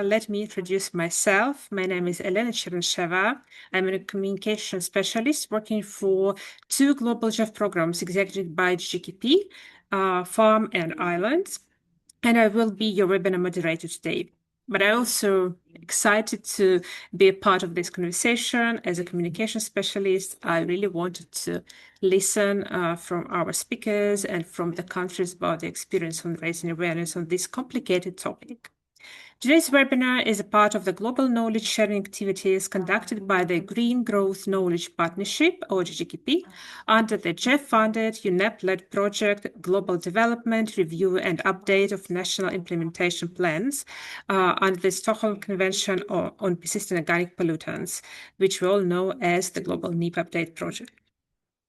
let me introduce myself. My name is Elena Chernysheva. I'm a communication specialist working for two global GEF programs executed by GGKP, Farm and Islands, and I will be your webinar moderator today. But I'm also excited to be a part of this conversation. As a communication specialist, I really wanted to listen from our speakers and from the countries about the experience on raising awareness on this complicated topic. Today's webinar is a part of the global knowledge sharing activities conducted by the Green Growth Knowledge Partnership, or GGKP, under the GEF-funded UNEP-led project Global Development, Review and Update of National Implementation Plans under the Stockholm Convention on Persistent Organic Pollutants, which we all know as the Global NEP Update Project.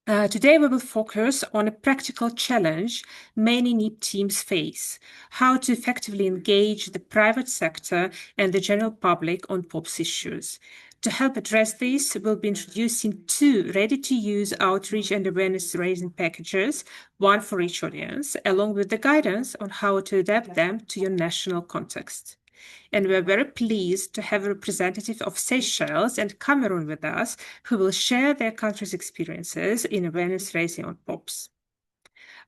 Today, we will focus on a practical challenge many NEP teams face: how to effectively engage the private sector and the general public on POPs issues. To help address this, we'll be introducing two ready-to-use outreach and awareness-raising packages, one for each audience, along with the guidance on how to adapt them to your national context. And we're very pleased to have a representative of Seychelles and Cameroon with us, who will share their country's experiences in awareness raising on POPs.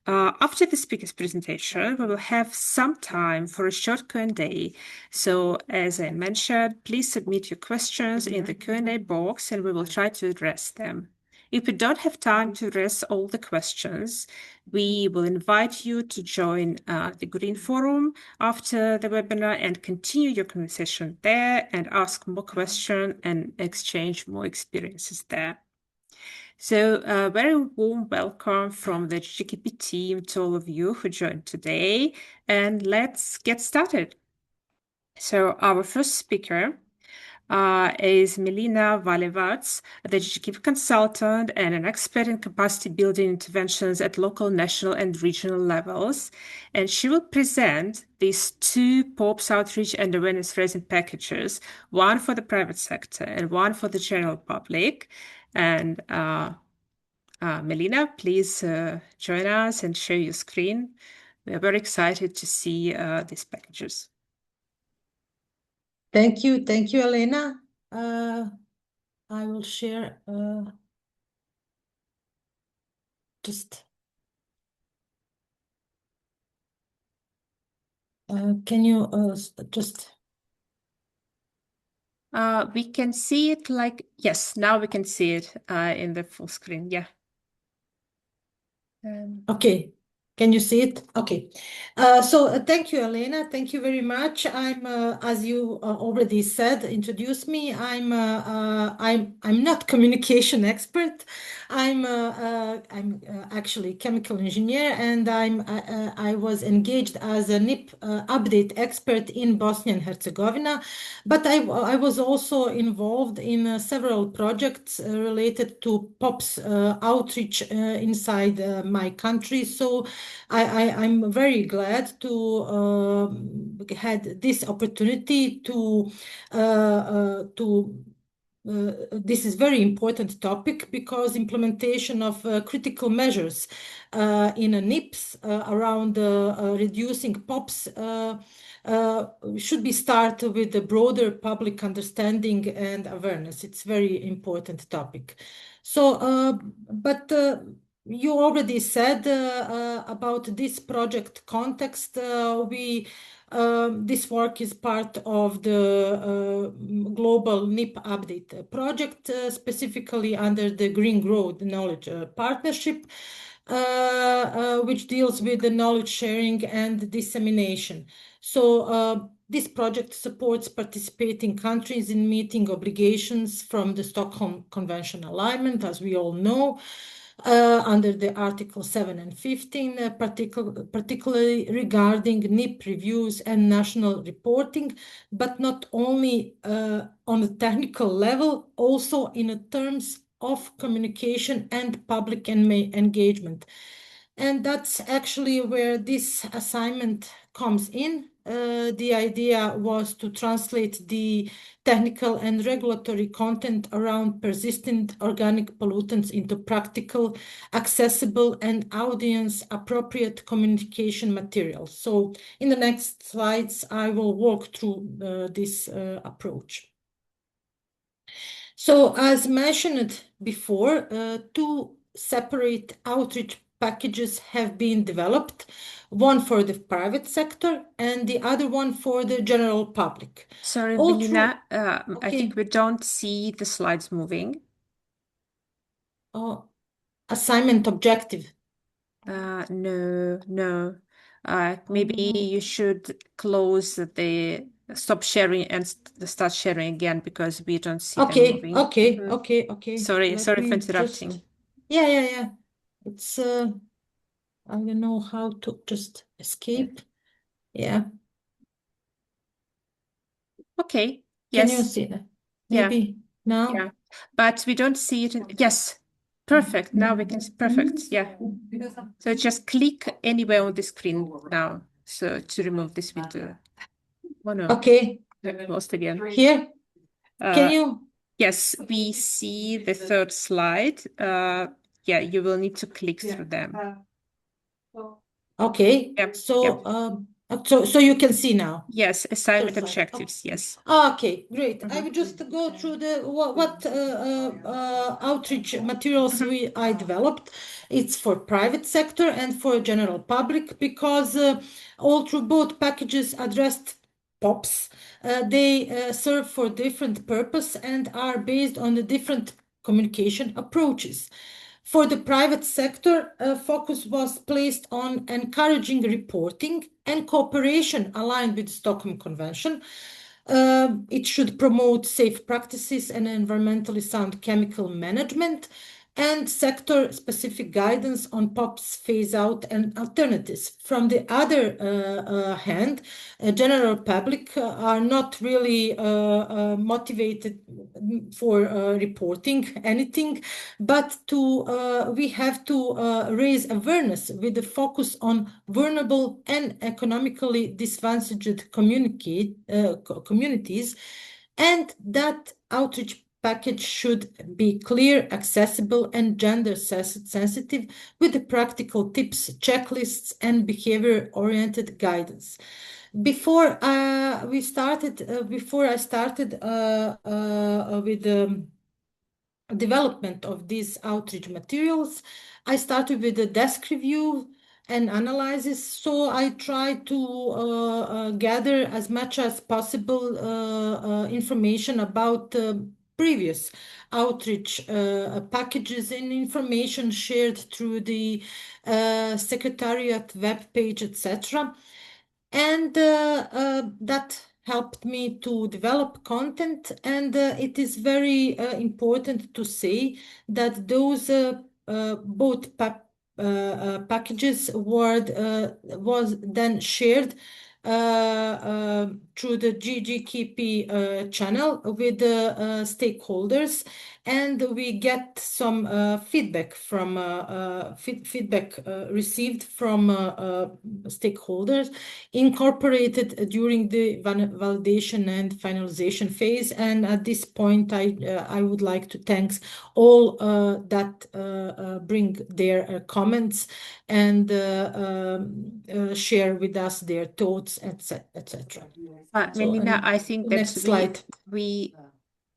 After the speaker's presentation, we will have some time for a short Q&A. So, as I mentioned, please submit your questions in the Q&A box and we will try to address them. If we don't have time to address all the questions, we will invite you to join the Green Forum after the webinar and continue your conversation there and ask more questions and exchange more experiences there. So a very warm welcome from the GGKP team to all of you who joined today, and let's get started. So our first speaker is Melina Valevats, the GGKP consultant and an expert in capacity building interventions at local, national, and regional levels. And she will present these two POPs outreach and awareness raising packages, one for the private sector and one for the general public. And Melina, please join us and share your screen. We are very excited to see these packages. Thank you, Elena. I will share can you just... We can see it yes, now we can see it in the full screen, yeah. Okay. Can you see it? Okay. So thank you, Elena. Thank you very much. I'm, as you already said, introduced me. I'm not communication expert. I'm actually chemical engineer, and I was engaged as a NEP update expert in Bosnia and Herzegovina. But I was also involved in several projects related to POPs outreach inside my country. So I'm very glad to had this opportunity to this is very important topic, because implementation of critical measures in NEPs around reducing POPs should be started with the broader public understanding and awareness. It's very important topic. So, you already said about this project context. This work is part of the Global NEP Update project, specifically under the Green Growth Knowledge Partnership, which deals with the knowledge sharing and dissemination. So this project supports participating countries in meeting obligations from the Stockholm Convention alignment, as we all know, under the Article 7 and 15, particularly regarding NEP reviews and national reporting, but not only on a technical level, also in terms of communication and public engagement. And that's actually where this assignment comes in. The idea was to translate the technical and regulatory content around persistent organic pollutants into practical, accessible, and audience-appropriate communication materials. So in the next slides, I will walk through this approach. So as mentioned before, two separate outreach packages have been developed, one for the private sector and the other one for the general public. Sorry, All Belina, through, I think we don't see the slides moving. Assignment objective. No. Maybe you should stop sharing and start sharing again because we don't see them moving. Okay. Sorry Let for me interrupting. just, yeah. It's, I don't know how to just escape. Yeah. Okay. Can you Yes. see that? Yeah. Maybe now? Yeah. But we don't see it. Yes. Perfect. Now we can see. Perfect. Yeah. So just click anywhere on the screen now. So to remove this window. Oh no. Okay. Lost again. Here? Can you? Yes, we see the third slide. Yeah, you will need to click through them. Okay. Yep. So you can see now. Yes, assignment objectives. Yes. Okay, great. I will just go through the what outreach materials I developed. It's for private sector and for general public because all through both packages addressed POPs. They serve for different purpose and are based on the different communication approaches. For the private sector, focus was placed on encouraging reporting and cooperation aligned with the Stockholm Convention. It should promote safe practices and environmentally sound chemical management and sector-specific guidance on POPs phase-out and alternatives. From the other hand, general public are not really motivated for reporting anything, but we have to raise awareness with the focus on vulnerable and economically disadvantaged communities, and that outreach package should be clear, accessible, and gender sensitive with the practical tips, checklists, and behavior-oriented guidance. Before I started with the development of these outreach materials, I started with a desk review and analysis. So I try to gather as much as possible information about previous outreach packages and information shared through the Secretariat web page, etc. And that helped me to develop content. And it is very important to say that those both packages was then shared through the GGKP channel with the stakeholders, and we get some feedback received from stakeholders incorporated during the validation and finalization phase. And at this point, I would like to thank all that bring their comments and share with us their thoughts, etc. Melina, I think that next slide.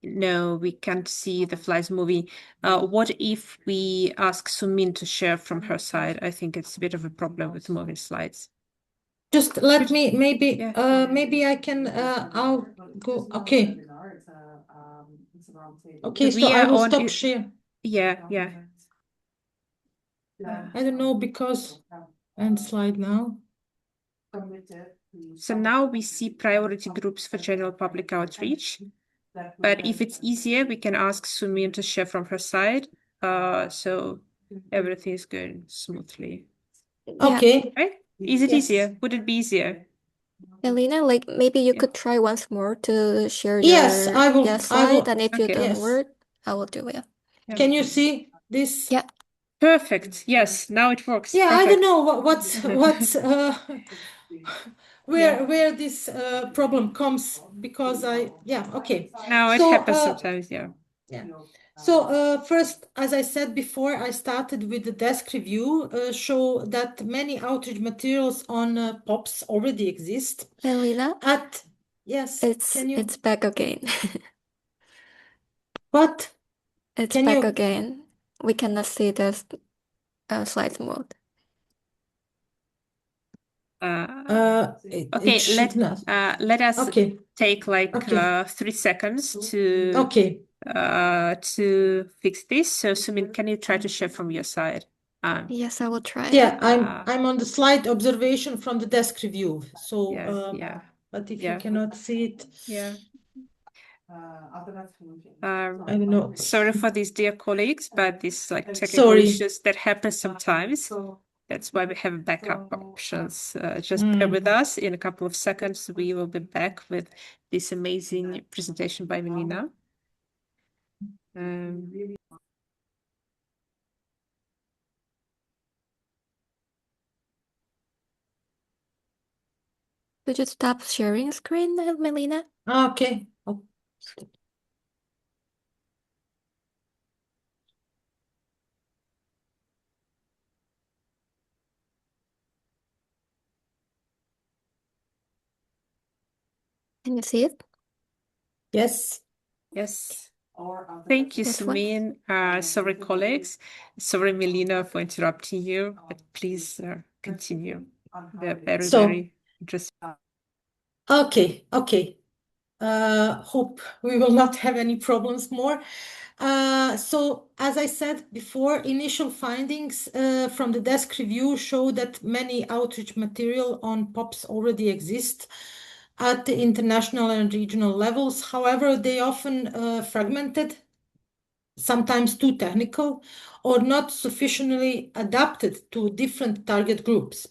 No, we can't see the flies moving. What if we ask Sumin to share from her side? I think it's a bit of a problem with moving slides. Just let me, maybe I can, I'll go, okay. Okay, so I will stop share. Yeah. I don't know because, end slide now. So now we see priority groups for general public outreach. But if it's easier, we can ask Sumin to share from her side. So everything is going smoothly. Okay. Right? Is it easier? Would it be easier? Elena, like maybe you could try once more to share Yes, your I will. slide, and if you Okay. don't Yes. work, I will do it. Can you see this? Yeah. Perfect. Yes, now it works. Yeah, Perfect. I don't know where this problem comes, because okay. No, it So, happens sometimes, yeah. Yeah. So first, as I said before, I started with the desk review, show that many outreach materials on POPs already exist. Melina, Yes, it's back again. What? It's Can back you? again. We cannot see the slide mode. Okay, It should not. let us Okay. take like Okay. 3 seconds Okay. to fix this. So Sumin, can you try to share from your side? Yes, I will try. Yeah, I'm on the slide observation from the desk review. So yeah. but if Yeah. you cannot see it, Yeah. I don't know. Sorry for these, dear colleagues, but these like technical Sorry. issues that happen sometimes. That's why we have backup options. Just bear with us. In a couple of seconds, we will be back with this amazing presentation by Melina. Could you stop sharing screen, Melina? Okay. Can you see it? Yes. Yes. Thank you, Sumin. Sorry, colleagues. Sorry, Melina, for interrupting you, but please continue. They're very, very interesting. Okay. Hope we will not have any problems more. So, as I said before, initial findings from the desk review show that many outreach material on POPs already exist at the international and regional levels. However, they often fragmented, sometimes too technical, or not sufficiently adapted to different target groups.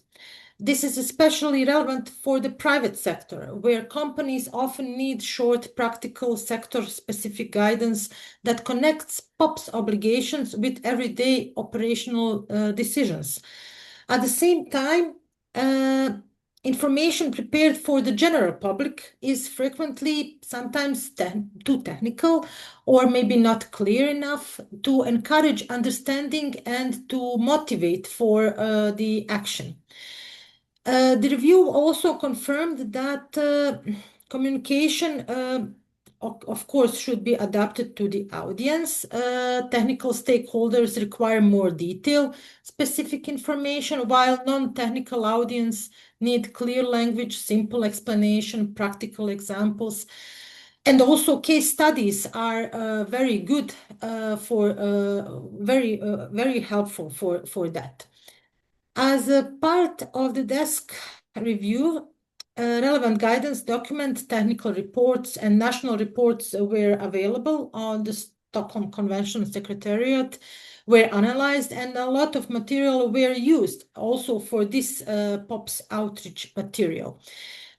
This is especially relevant for the private sector, where companies often need short, practical, sector-specific guidance that connects POPs obligations with everyday operational decisions. At the same time, information prepared for the general public is frequently sometimes too technical or maybe not clear enough to encourage understanding and to motivate for the action. The review also confirmed that communication, of course, should be adapted to the audience. Technical stakeholders require more detail, specific information, while non-technical audience need clear language, simple explanation, practical examples. And also case studies are very good very helpful for that. As a part of the desk review, relevant guidance documents, technical reports, and national reports were available on the Stockholm Convention Secretariat, were analyzed, and a lot of material were used also for this POPs outreach material.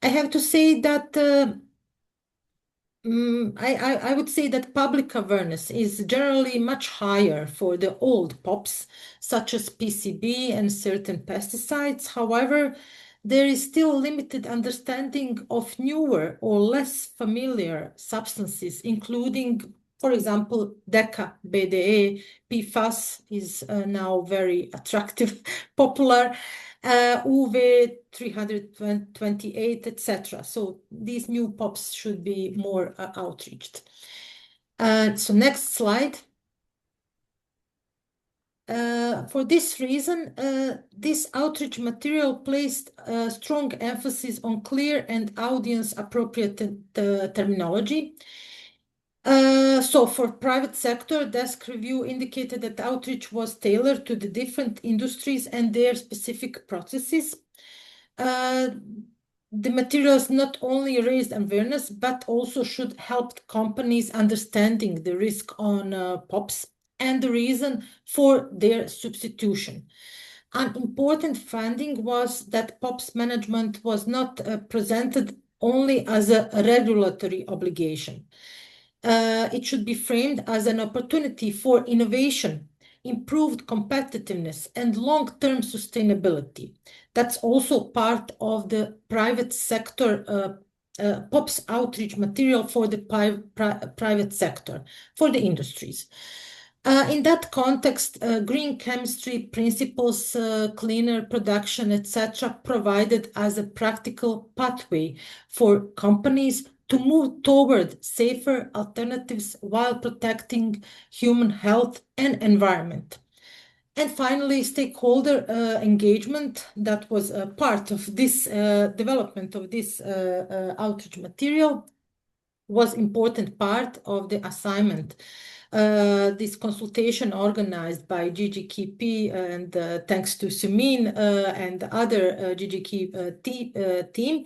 I have to say that I would say that public awareness is generally much higher for the old POPs, such as PCB and certain pesticides. However, there is still limited understanding of newer or less familiar substances, including, for example, DECA, BDE, PFAS is now very attractive, popular, UV 328, etc. So these new POPs should be more outreached. So next slide. For this reason, this outreach material placed a strong emphasis on clear and audience-appropriate terminology. So for private sector, desk review indicated that outreach was tailored to the different industries and their specific processes. The materials not only raised awareness, but also should help companies understanding the risk on POPs and the reason for their substitution. An important finding was that POPs management was not presented only as a regulatory obligation. It should be framed as an opportunity for innovation improved competitiveness, and long-term sustainability. That's also part of the private sector POPs outreach material for the private sector, for the industries. In that context, green chemistry principles, cleaner production, etc., provided as a practical pathway for companies to move toward safer alternatives while protecting human health and environment. And finally, stakeholder engagement, that was a part of this development of this outreach material, was important part of the assignment. This consultation organized by GGKP and thanks to Sumin and other GGKP team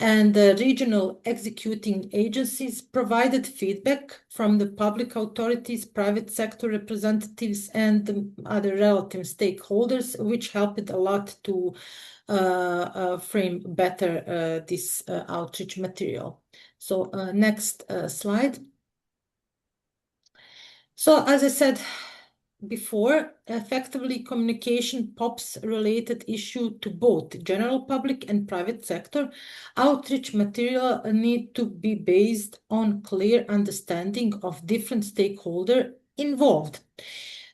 and regional executing agencies provided feedback from the public authorities, private sector representatives, and the other relative stakeholders, which helped a lot to frame better this outreach material. So next slide. So as I said before, effectively communication POPs related issue to both general public and private sector. Outreach material need to be based on clear understanding of different stakeholder involved.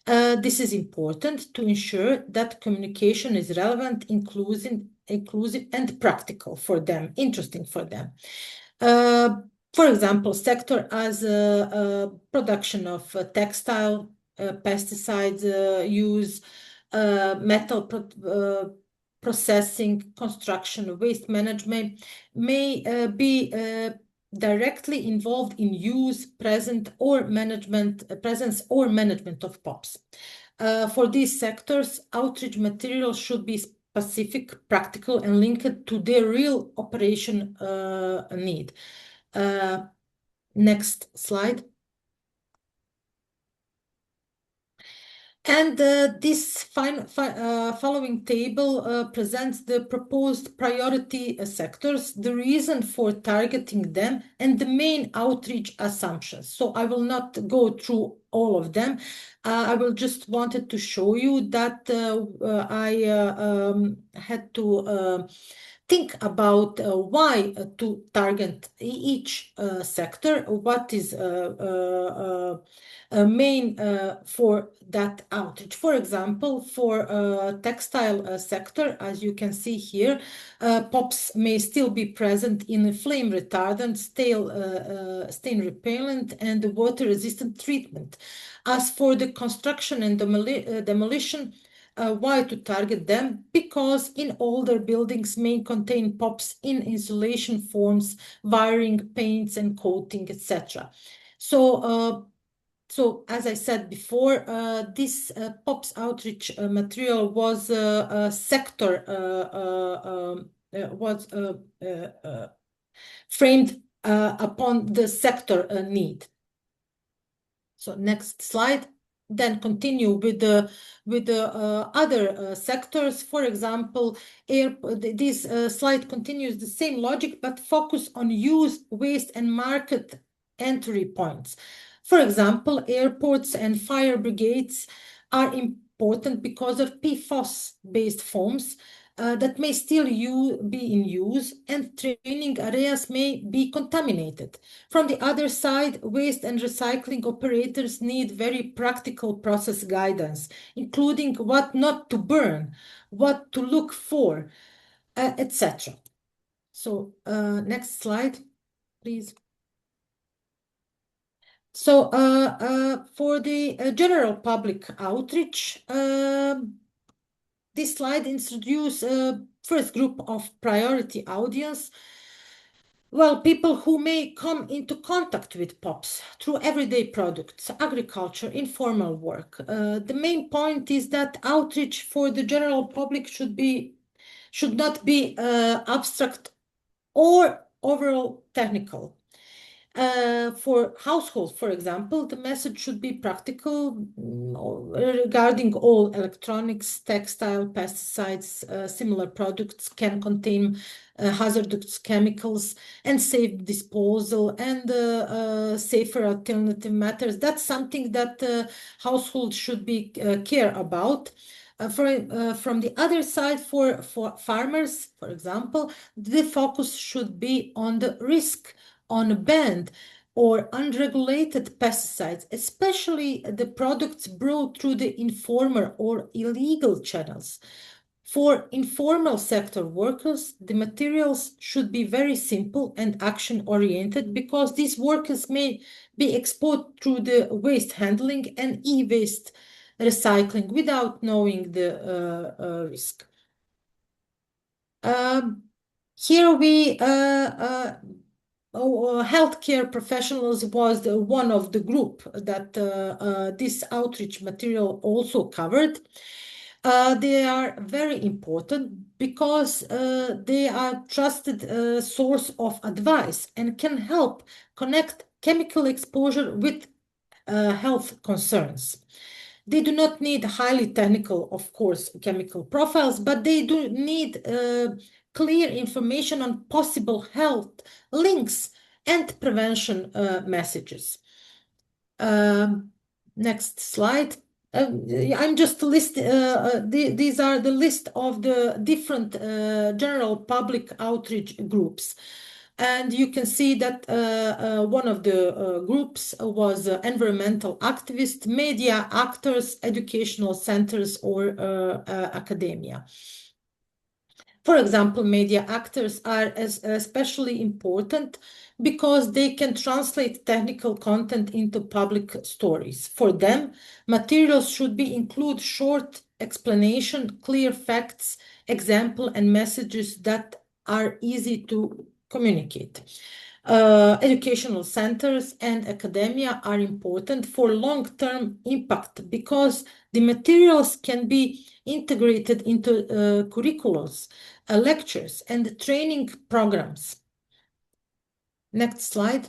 This is important to ensure that communication is relevant, inclusive and practical for them, interesting for them. For example, sector as production of textile, pesticides use, metal processing, construction, waste management may be directly involved in use, presence or management of POPs. For these sectors, outreach material should be specific, practical, and linked to their real operation need. Next slide. And this following table presents the proposed priority sectors, the reason for targeting them, and the main outreach assumptions. So I will not go through all of them. I will just wanted to show you that I had to think about why to target each sector, what is main for that outreach. For example, for textile sector, as you can see here, POPs may still be present in flame retardant, stain repellent, and water resistant treatment. As for the construction and demolition, why to target them? Because in older buildings may contain POPs in insulation forms, wiring, paints, and coating, etc. So as I said before, this POPs outreach material was framed upon the sector need. So next slide. Then continue with the other sectors. For example, this slide continues the same logic, but focus on use, waste, and market entry points. For example, airports and fire brigades are important because of PFOS-based foams that may still be in use, and training areas may be contaminated. From the other side, waste and recycling operators need very practical process guidance, including what not to burn, what to look for, etc. So next slide, please. So for the general public outreach, this slide introduces first group of priority audience. Well, people who may come into contact with POPs through everyday products, agriculture, informal work. The main point is that outreach for the general public should not be abstract or overall technical. For households, for example, the message should be practical regarding all electronics, textile, pesticides, similar products can contain hazardous chemicals and safe disposal and safer alternative matters. That's something that households should be care about. From the other side, for farmers, for example, the focus should be on the risk on banned or unregulated pesticides, especially the products brought through the informal or illegal channels. For informal sector workers, the materials should be very simple and action-oriented because these workers may be exposed through the waste handling and e-waste recycling without knowing the risk. Here we healthcare professionals was one of the group that this outreach material also covered. They are very important because they are trusted source of advice and can help connect chemical exposure with health concerns. They do not need highly technical, of course, chemical profiles, but they do need clear information on possible health links and prevention messages. Next slide. I'm just list. These are the list of the different general public outreach groups. And you can see that one of the groups was environmental activists, media actors, educational centers, or academia. For example, media actors are especially important because they can translate technical content into public stories. For them, materials should include short explanation, clear facts, example, and messages that are easy to communicate. Educational centers and academia are important for long-term impact because the materials can be integrated into curriculums, lectures, and training programs. Next slide.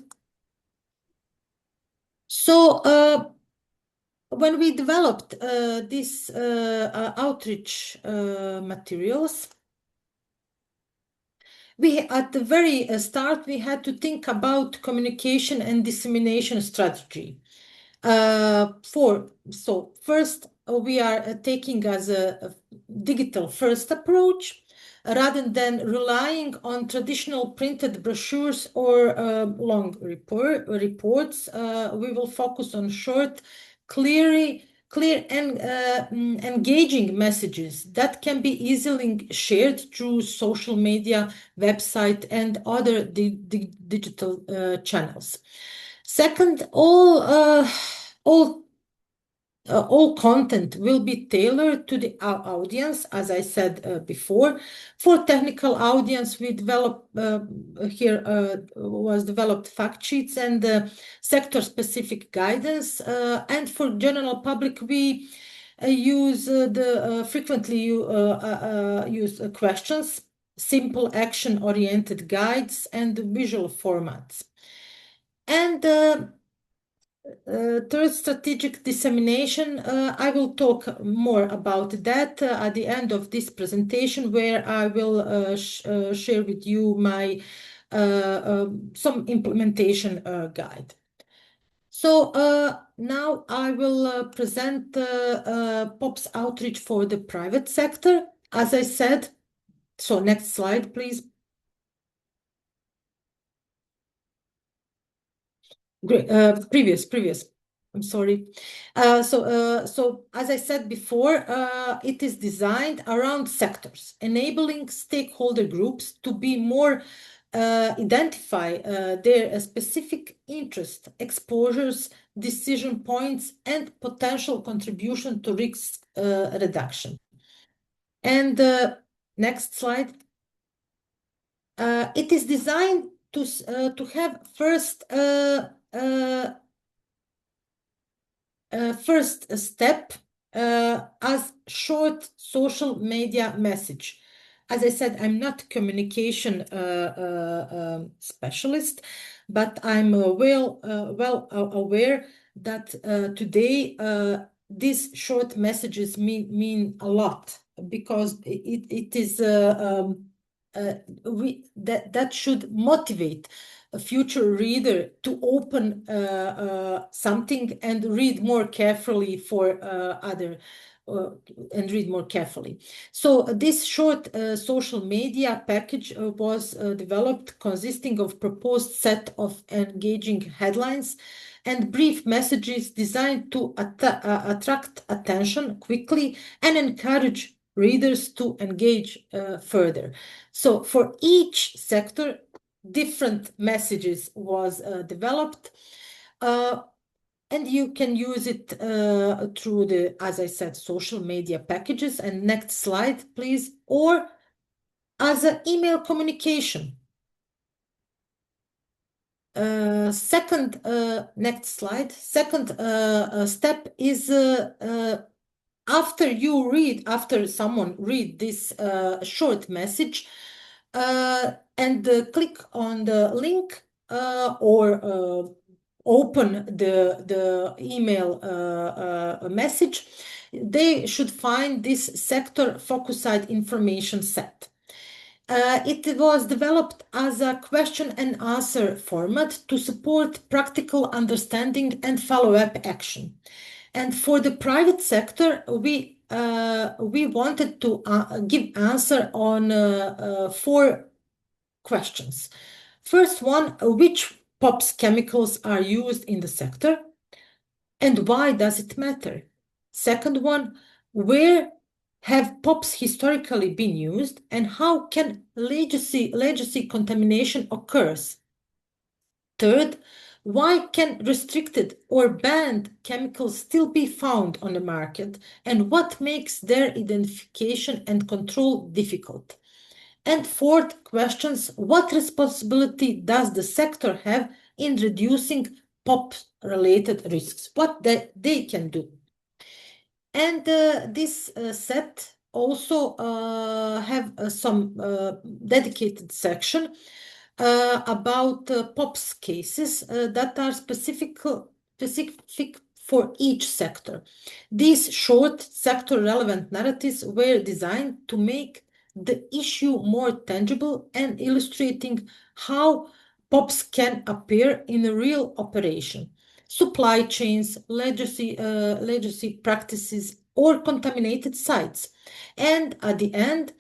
So when we developed these outreach materials, at the very start, we had to think about communication and dissemination strategy. First, we are taking as a digital first approach. Rather than relying on traditional printed brochures or long reports, we will focus on short, clear and engaging messages that can be easily shared through social media, website, and other digital channels. Second, all content will be tailored to the audience, as I said before. For technical audience, we developed developed fact sheets and sector-specific guidance. And for general public, we frequently use questions, simple action-oriented guides, and visual formats. And third, strategic dissemination. I will talk more about that at the end of this presentation, where I will share with you my some implementation guide. So now I will present POP's outreach for the private sector. As I said, so next slide, please. Great. Previous. I'm sorry. So as I said before, it is designed around sectors, enabling stakeholder groups to be more identify their specific interest, exposures, decision points, and potential contribution to risk reduction. And next slide. It is designed to have first step as short social media message as I said, I'm not communication specialist, but I'm well aware that today these short messages mean a lot, because it is that should motivate a future reader to open something and read more carefully for and read more carefully. So this short social media package was developed, consisting of proposed set of engaging headlines and brief messages designed to attract attention quickly and encourage readers to engage further. So for each sector, different messages was developed. And you can use it through the, as I said, social media packages. And next slide, please. Or as an email communication. Second, next slide. Second step is after someone read this short message and click on the link or open the email message, they should find this sector focused information set. It was developed as a question and answer format to support practical understanding and follow-up action. And for the private sector, we wanted to give answer on 4 questions. First one, which POPs chemicals are used in the sector, and why does it matter? Second one, where have POPs historically been used, and how can legacy contamination occurs? Third, why can restricted or banned chemicals still be found on the market, and what makes their identification and control difficult? And fourth questions, what responsibility does the sector have in reducing POP-related risks? What they can do? And this set also have some dedicated section about POPs cases that are specific for each sector. These short sector-relevant narratives were designed to make the issue more tangible and illustrating how POPs can appear in a real operation, supply chains, legacy practices, or contaminated sites. And at the end,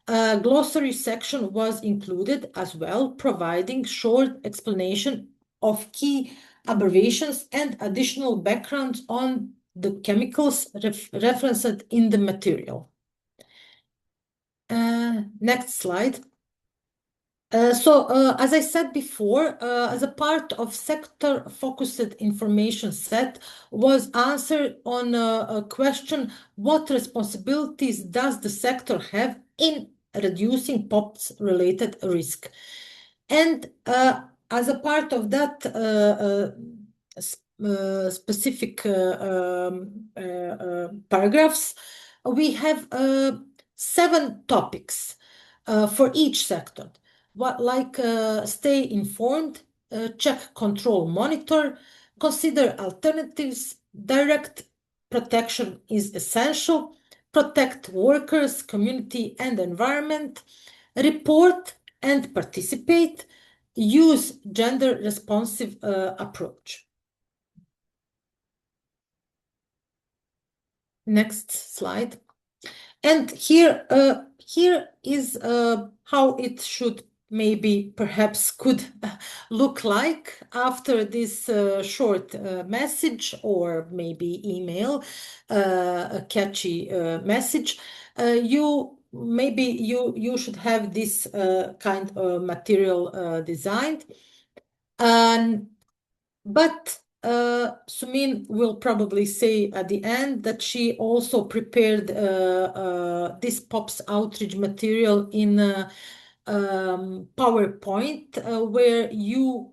a glossary section was included as well, providing short explanation of key abbreviations and additional background on the chemicals referenced in the material. Next slide. As I said before, as a part of sector-focused information set was answered on a question, what responsibilities does the sector have in reducing POPs-related risk? And as a part of that specific paragraphs, we have 7 topics for each sector. Stay informed, check, control, monitor, consider alternatives, direct protection is essential, protect workers, community, and environment, report and participate, use gender-responsive approach. Next slide. And here is how it should perhaps could look like after this short message, or maybe email, a catchy message. You should have this kind of material designed. But Sumin will probably say at the end that she also prepared this POPs outreach material in PowerPoint, where you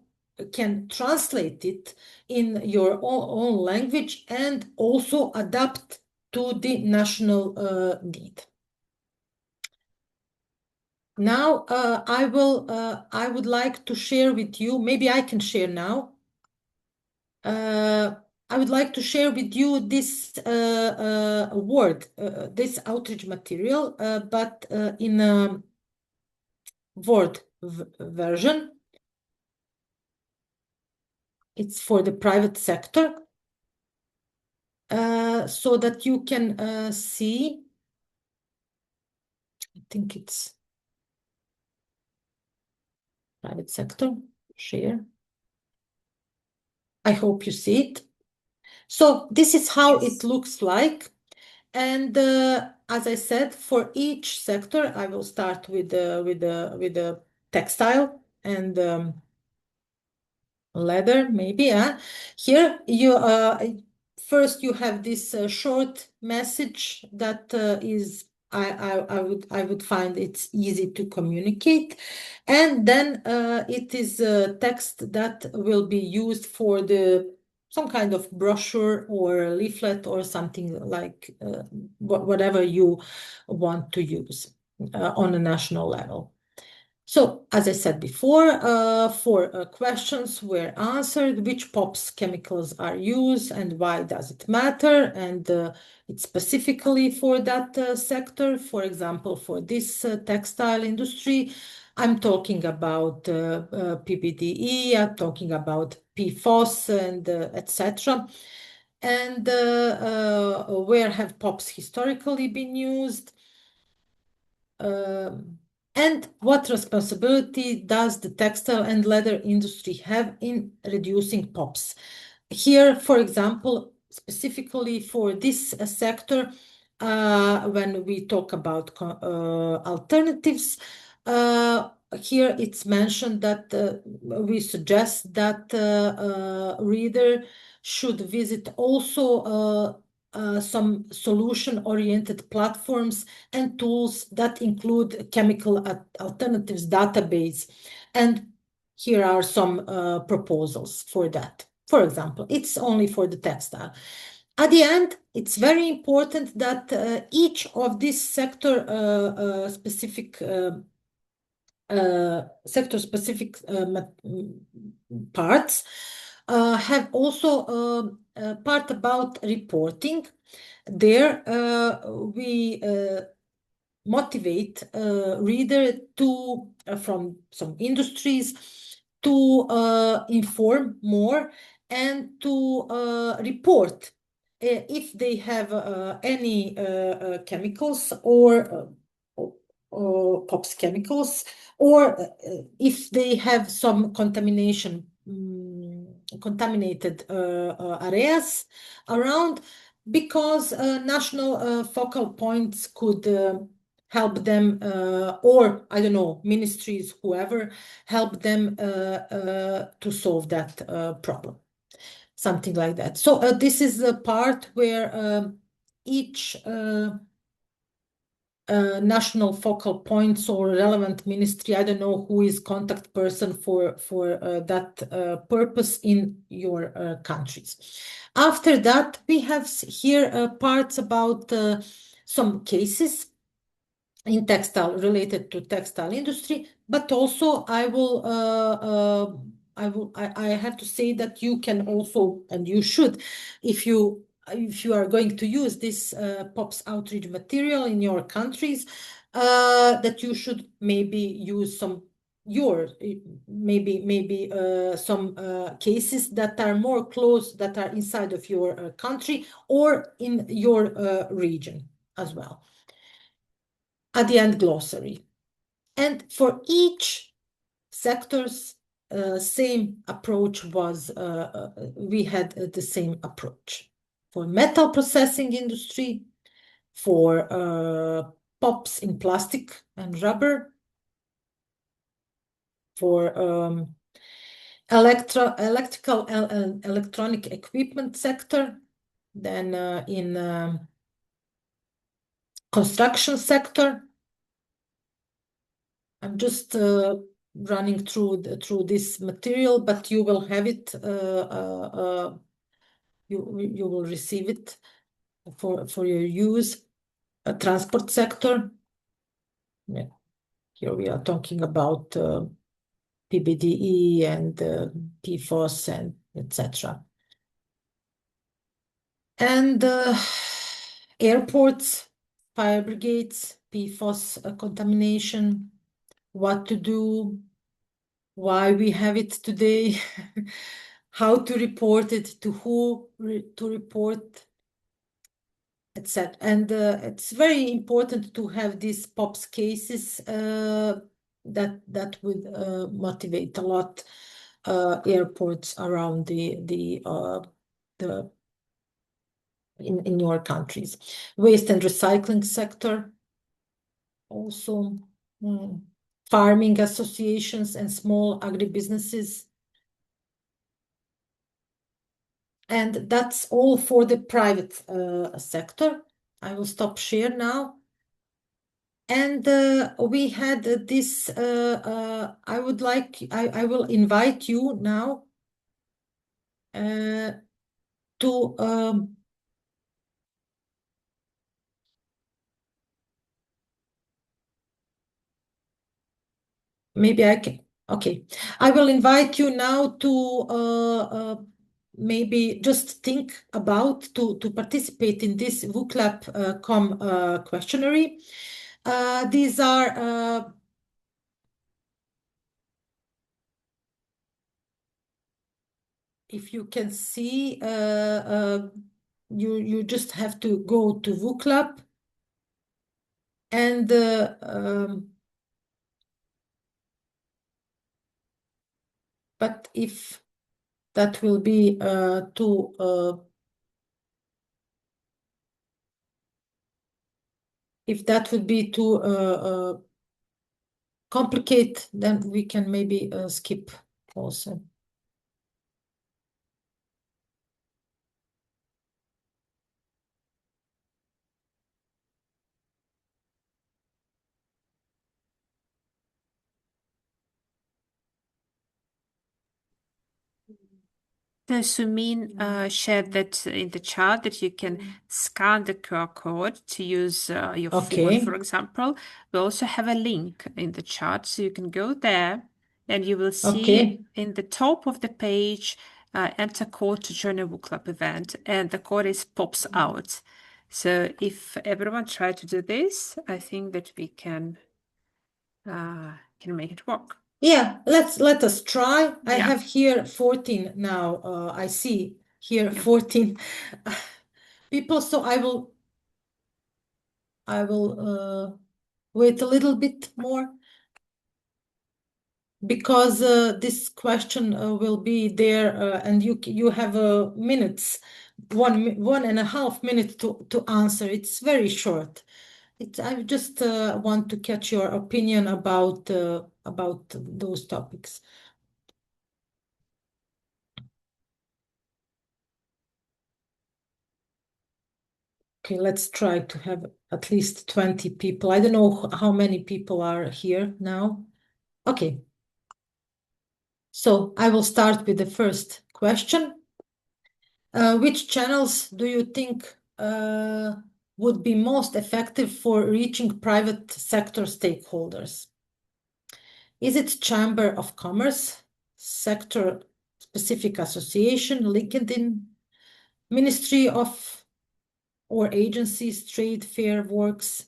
can translate it in your own language and also adapt to the national need. Now I would like to share with you, maybe I can share now. I would like to share with you this Word, this outreach material, but in a Word version. It's for the private sector, so that you can see. I think it's private sector, share. I hope you see it. So this is how it looks like. And as I said, for each sector, I will start with the textile and leather, maybe. Here you first you have this short message that is I would find it's easy to communicate, and then it is a text that will be used for the some kind of brochure or leaflet or something like whatever you want to use on a national level. So, as I said before, four questions were answered: which POPs chemicals are used and why does it matter? And it's specifically for that sector. For example, for this textile industry, I'm talking about PBDE, I'm talking about PFOS and etc. And where have POPs historically been used? And what responsibility does the textile and leather industry have in reducing POPs? Here, for example, specifically for this sector, when we talk about alternatives, here it's mentioned that we suggest that reader should visit also some solution-oriented platforms and tools that include chemical alternatives database. And here are some proposals for that. For example, it's only for the textile. At the end, it's very important that each of these sector-specific parts have also a part about reporting. There we motivate reader to from some industries to inform more and to report if they have any chemicals or POPs chemicals, or if they have some contaminated areas around, because national focal points could help them, or I don't know, ministries, whoever, help them to solve that problem. Something like that. So this is the part where each national focal points or relevant ministry, I don't know who is contact person for that purpose in your countries. After that, we have here parts about some cases in textile related to textile industry, but also I have to say that you can also, and you should, if you are going to use this POPs outreach material in your countries, that you should maybe use some some cases that are more close, that are inside of your country or in your region as well. At the end, glossary. And for each sector's same approach was, we had the same approach. For metal processing industry, for POPs in plastic and rubber, for electrical and electronic equipment sector, then in construction sector. I'm just running through this material, but you will have it. You will receive it for your use. Transport sector. Yeah. Here we are talking about PBDE and PFOS and etc. And airports, fire brigades, PFOS contamination, what to do, why we have it today, how to report it, to who to report, etc. And it's very important to have these POPs cases that would motivate a lot airports around the in your countries. Waste and recycling sector, also farming associations and small agribusinesses. And that's all for the private sector. I will stop share now. And we had this, I will invite you now to maybe I can, okay. I will invite you now to maybe just think about to participate in this WCLAP.com questionnaire. These are if you can see, you just have to go to WCLAP and but if that will be too if that would be too complicated, then we can maybe skip also. So Sumin shared that in the chat that you can scan the QR code to use your phone, Okay. for example. We also have a link in the chat, so you can go there and you will see Okay. in the top of the page, enter code to join a WCLAP event, and the code is pops out. So if everyone try to do this, I think that we can make it work. Yeah, let us try. I Yeah. have here 14 now. I see here 14 people, so I will wait a little bit more because this question will be there, and you have minutes, 1.5 minutes to answer. It's very short. I just want to catch your opinion about those topics. Okay, let's try to have at least 20 people. I don't know how many people are here now. Okay. So I will start with the first question. Which channels do you think would be most effective for reaching private sector stakeholders? Is it Chamber of Commerce, sector specific association, LinkedIn, Ministry of or agencies, trade fair works,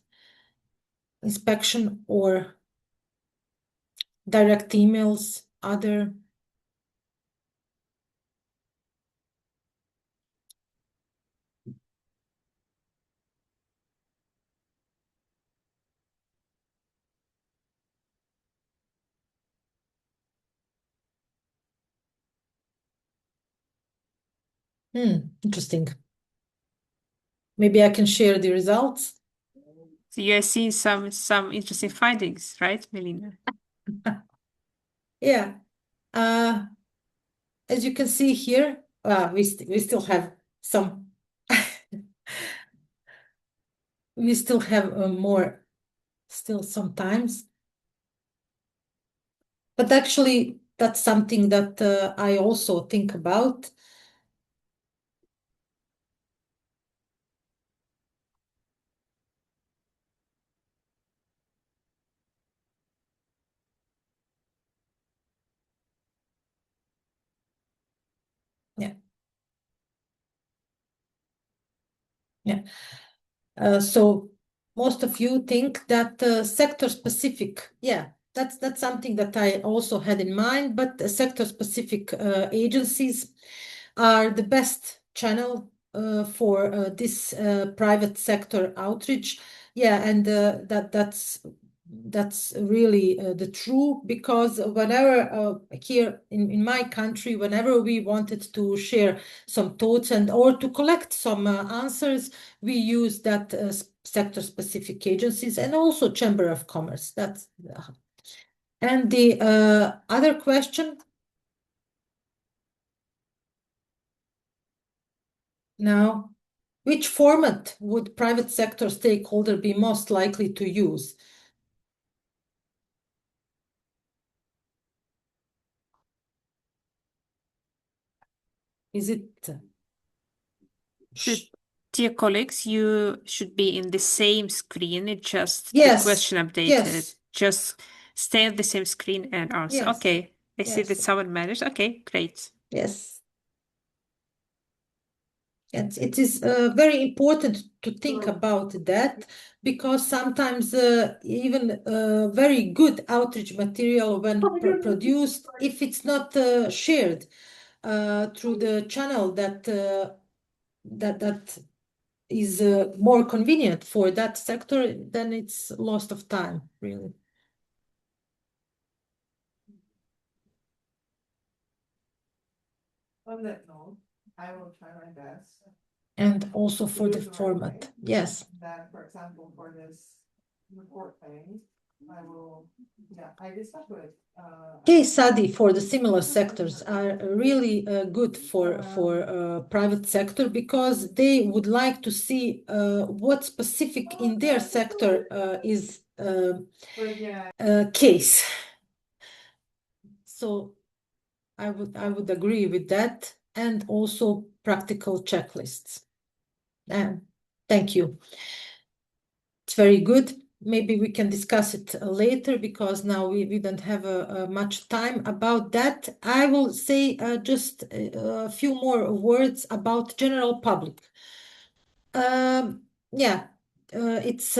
inspection or direct emails, other? Interesting. Maybe I can share the results. So you're seeing some interesting findings, right, Melina? Yeah. As you can see here, we still have some. We still have more, still sometimes. But actually, that's something that I also think about. Yeah. So most of you think that sector specific, yeah, that's something that I also had in mind, but sector specific agencies are the best channel for this private sector outreach. Yeah, and that's really the true, because whenever here in my country, whenever we wanted to share some thoughts and or to collect some answers, we use that sector specific agencies and also Chamber of Commerce. That's and the other question now, which format would private sector stakeholder be most likely to use? Is it So, dear colleagues, you should be in the same screen. It's just the yes, question updated. yes, Just stay on the same screen and answer. yes, Okay. I see that yes, someone managed. Okay, great. yes. And it is very important to think about that, because sometimes even very good outreach material, when produced, if it's not shared through the channel that is more convenient for that sector, then it's lost of time, really. On that note, I will try my best. And also for the format, yes. That, for example, for this report thing, I will, yeah, I discussed with. Case study for the similar sectors are really good for private sector, because they would like to see what specific in their sector is case. So I would agree with that, and also practical checklists. And thank you. It's very good. Maybe we can discuss it later, because now we don't have much time about that. I will say just a few more words about general public. Yeah, it's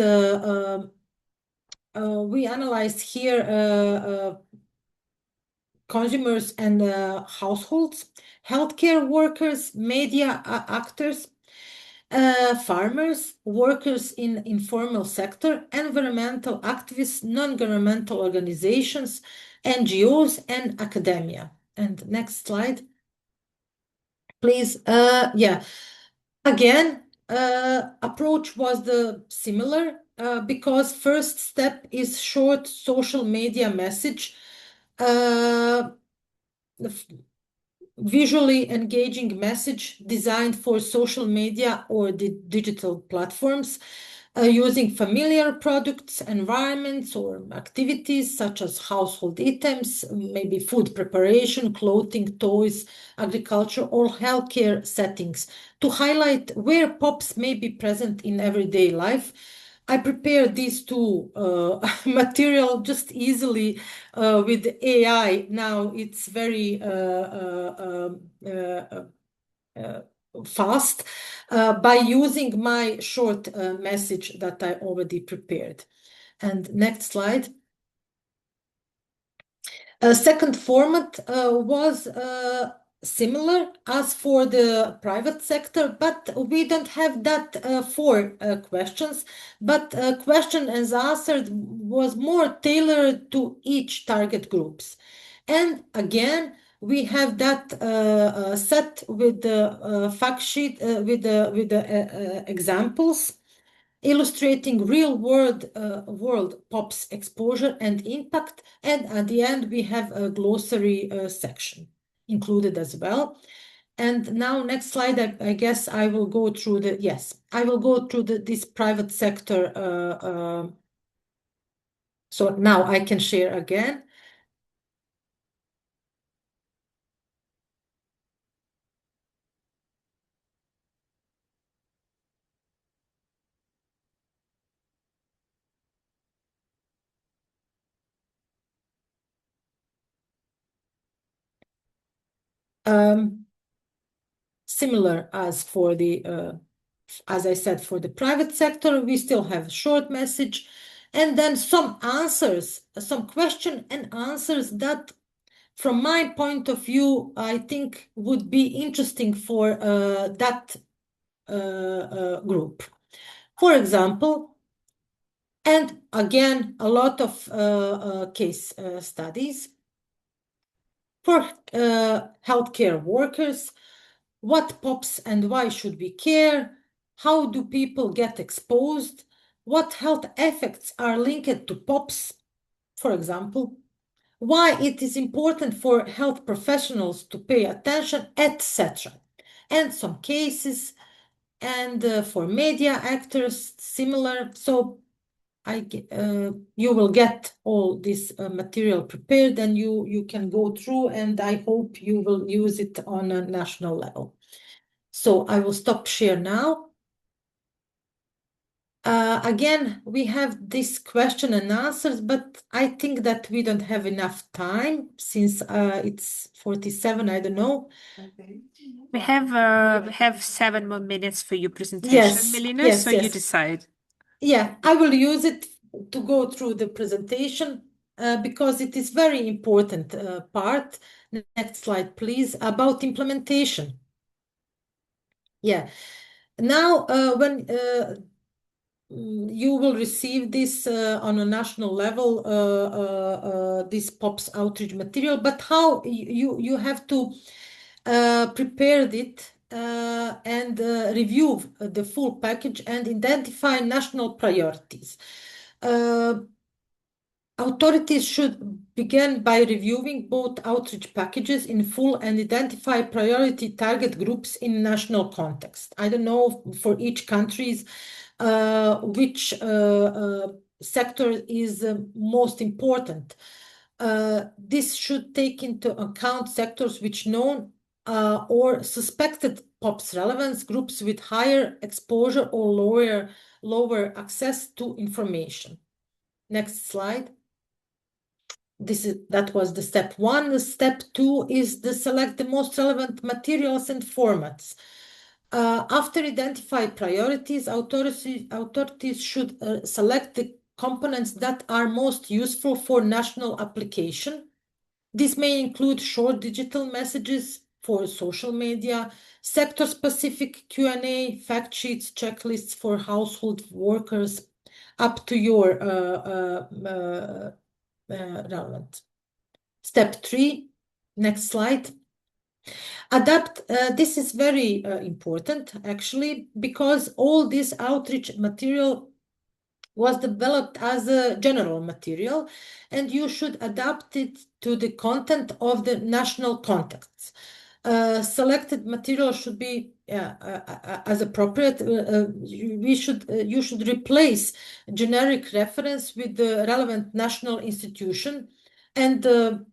we analyzed here consumers and households, healthcare workers, media actors, farmers, workers in informal sector, environmental activists, non-governmental organizations, NGOs, and academia. And next slide, please. Yeah, again, approach was the similar, because first step is short social media message, visually engaging message designed for social media or the digital platforms, using familiar products, environments, or activities such as household items, maybe food preparation, clothing, toys, agriculture, or healthcare settings, to highlight where POPs may be present in everyday life. I prepared these two material just easily with AI. Now it's very fast by using my short message that I already prepared. And next slide. Second format was similar as for the private sector, but we don't have that four questions, but question and answer was more tailored to each target groups. And again, we have that set with the fact sheet with the examples illustrating real world POPs exposure and impact. And at the end, we have a glossary section included as well. And now next slide, I guess I will go through I will go through this private sector. So now I can share again. Similar as for the as I said, for the private sector, we still have short message, and then some answers, some question and answers that, from my point of view, I think would be interesting for that group. For example, and again, a lot of case studies for healthcare workers. What POPs and why should we care? How do people get exposed? What health effects are linked to POPs, for example? Why it is important for health professionals to pay attention, etc. And some cases, and for media actors, similar. So you will get all this material prepared, and you can go through, and I hope you will use it on a national level. So I will stop share now. Again, we have this question and answers, but I think that we don't have enough time since it's 47, I don't know. We have 7 more minutes for your presentation, Yes, Melina, yes, so yes. you decide. Yeah, I will use it to go through the presentation because it is very important part. Next slide, please, about implementation. Yeah. Now, when you will receive this on a national level, this POPs outreach material, but how you have to prepare it and review the full package and identify national priorities. Authorities should begin by reviewing both outreach packages in full and identify priority target groups in national context. I don't know for each country's which sector is most important. This should take into account sectors which known or suspected POPs relevance, groups with higher exposure or lower access to information. Next slide. That was the step 1. The step 2 is to select the most relevant materials and formats. After identify priorities, authorities should select the components that are most useful for national application. This may include short digital messages for social media, sector-specific Q&A, fact sheets, checklists for household workers, up to your relevant. Step 3, next slide. Adapt, this is very important actually, because all this outreach material was developed as a general material, and you should adapt it to the content of the national context. Selected material should be as appropriate. You should replace generic reference with the relevant national institution and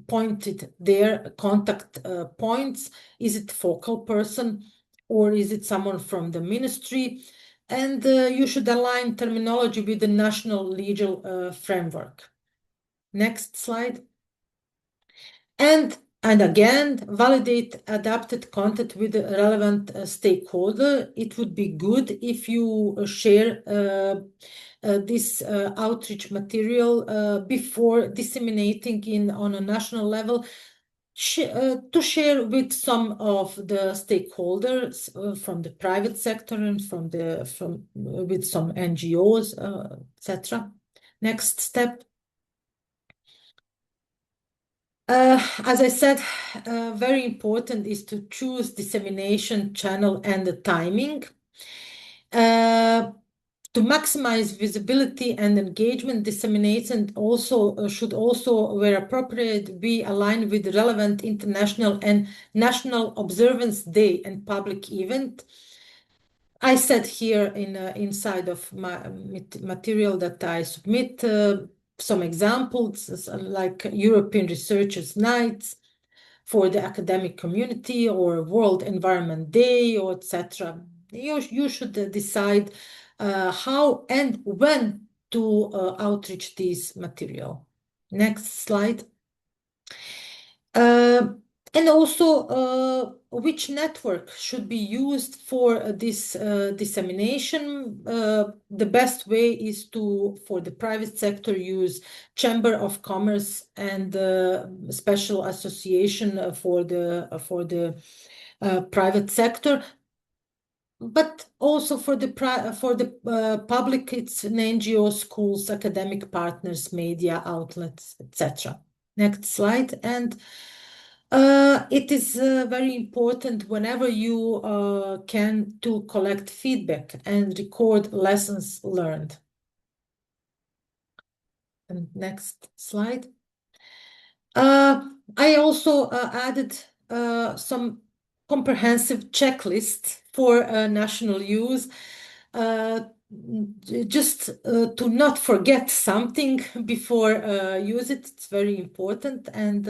pointed their contact points. Is it focal person or is it someone from the ministry? And you should align terminology with the national legal framework. Next slide. And again, validate adapted content with the relevant stakeholder. It would be good if you share this outreach material before disseminating on a national level, to share with some of the stakeholders from the private sector and with some NGOs, etc. Next step. As I said, very important is to choose dissemination channel and the timing. To maximize visibility and engagement, dissemination also should also, where appropriate, be aligned with the relevant international and national observance day and public event. I said here inside of my material that I submit some examples like European Researchers' Nights for the academic community or World Environment Day, or etc. You should decide how and when to outreach this material. Next slide. And also, which network should be used for this dissemination? The best way is for the private sector, use Chamber of Commerce and special association for the private sector. But also for the public, it's an NGO, schools, academic partners, media outlets, etc. Next slide. And it is very important whenever you can to collect feedback and record lessons learned. And next slide. I also added some comprehensive checklist for national use, just to not forget something before use it. It's very important, and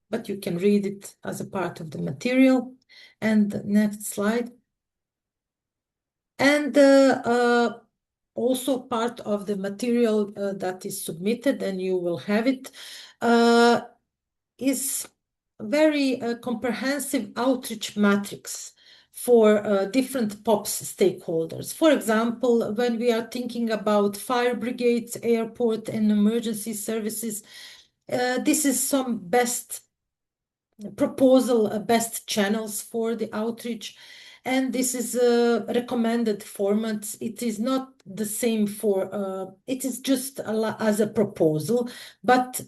but you can read it as a part of the material. And next slide. And also part of the material that is submitted, and you will have it, is very comprehensive outreach matrix for different POPs stakeholders. For example, when we are thinking about fire brigades, airport, and emergency services, this is some best proposal, best channels for the outreach. And this is recommended formats. It is not the same for, it is just as a proposal, but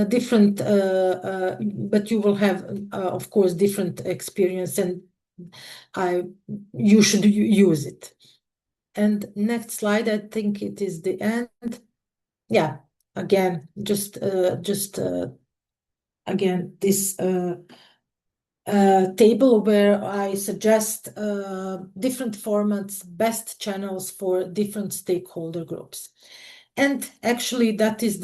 different, but you will have, of course, different experience, and you should use it. And next slide, I think it is the end. Yeah, again, just again, this table where I suggest different formats, best channels for different stakeholder groups. And actually, that is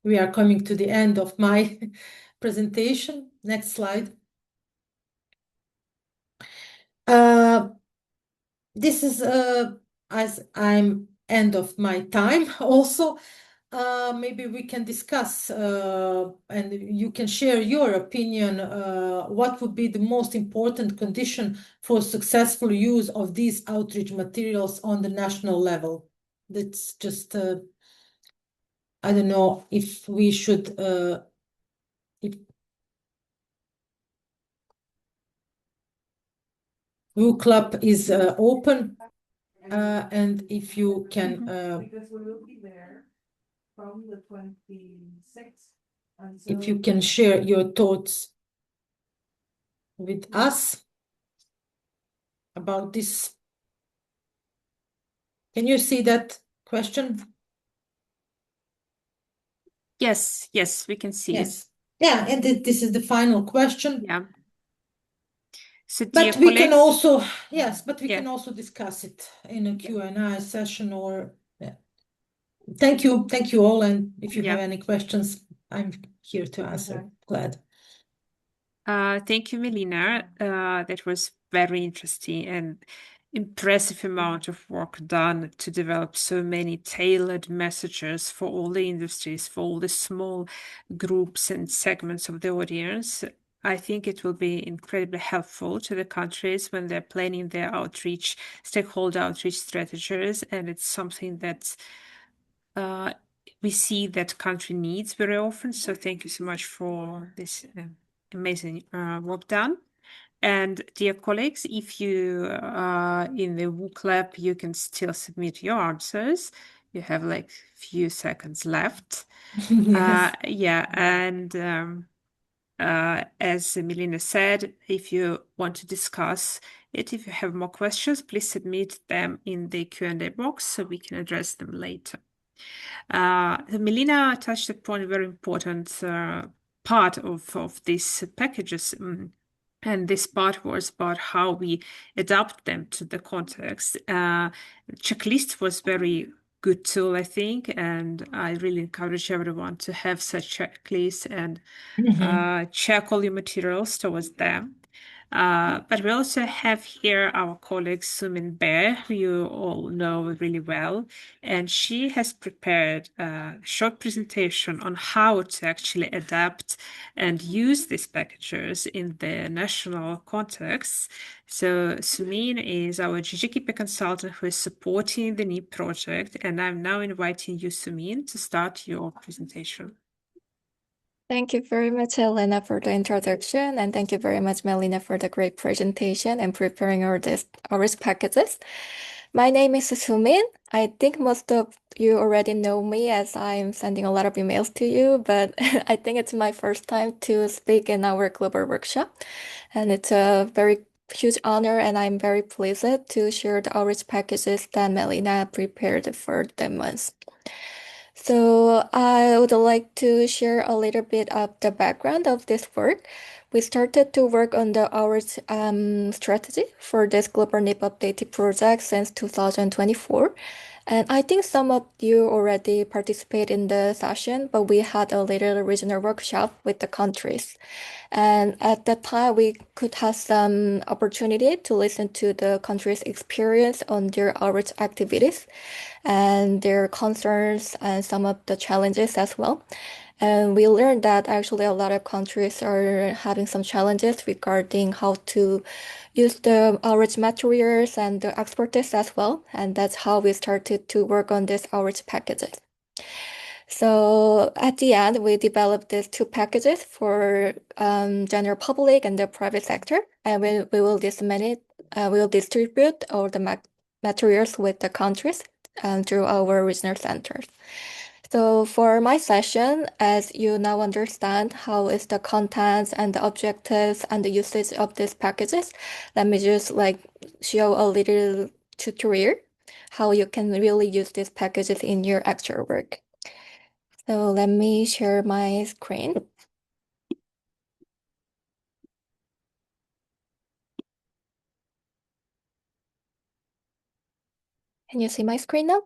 we are coming to the end of my presentation. Next slide. This is, as I'm end of my time also, maybe we can discuss and you can share your opinion, what would be the most important condition for successful use of these outreach materials on the national level. That's just, I don't know if we should, if Club is open, and if you can... Because we will be there from the 26th. If you can share your thoughts with us about this. Can you see that question? Yes, we can see Yes. Yeah, and this is the final question. it. Yeah. So, dear But we can colleagues, also, yes, but we Yeah. can also discuss it in a Q&A session or, yeah. Thank you all. And if you have any questions, I'm here to answer. Glad. Thank you, Melina. That was very interesting and impressive amount of work done to develop so many tailored messages for all the industries, for all the small groups and segments of the audience. I think it will be incredibly helpful to the countries when they're planning their outreach, stakeholder outreach strategies, and it's something that we see that country needs very often. So thank you so much for this amazing work done. And dear colleagues, if you are in the WOOC lab, you can still submit your answers. You have like a few seconds left. Yes. Yeah, and as Melina said, if you want to discuss it, if you have more questions, please submit them in the Q&A box so we can address them later. Melina touched upon a very important part of these packages, and this part was about how we adapt them to the context. Checklist was very good tool, I think, and I really encourage everyone to have such checklists and check all your materials towards them. But we also have here our colleague Sumin Bear, who you all know really well, and she has prepared a short presentation on how to actually adapt and use these packages in the national context. So Sumin is our GGKP consultant who is supporting the NEEP project, and I'm now inviting you, Sumin, to start your presentation. Thank you very much, Elena, for the introduction, and thank you very much, Melina, for the great presentation and preparing our packages. My name is Sumin. I think most of you already know me as I'm sending a lot of emails to you, but I think it's my first time to speak in our global workshop, and it's a very huge honor, and I'm very pleased to share the outreach packages that Melina prepared for the month. So I would like to share a little bit of the background of this work. We started to work on the outreach strategy for this global NIP updated project since 2024. And I think some of you already participate in the session, but we had a little regional workshop with the countries. And at that time, we could have some opportunity to listen to the country's experience on their outreach activities and their concerns and some of the challenges as well. And we learned that actually a lot of countries are having some challenges regarding how to use the outreach materials and the expertise as well. And that's how we started to work on these outreach packages. So at the end, we developed these two packages for general public and the private sector, and we will disseminate, we will distribute all the materials with the countries through our regional centers. So for my session, as you now understand how is the contents and the objectives and the usage of these packages, let me just like show a little tutorial how you can really use these packages in your actual work. So let me share my screen. Can you see my screen now?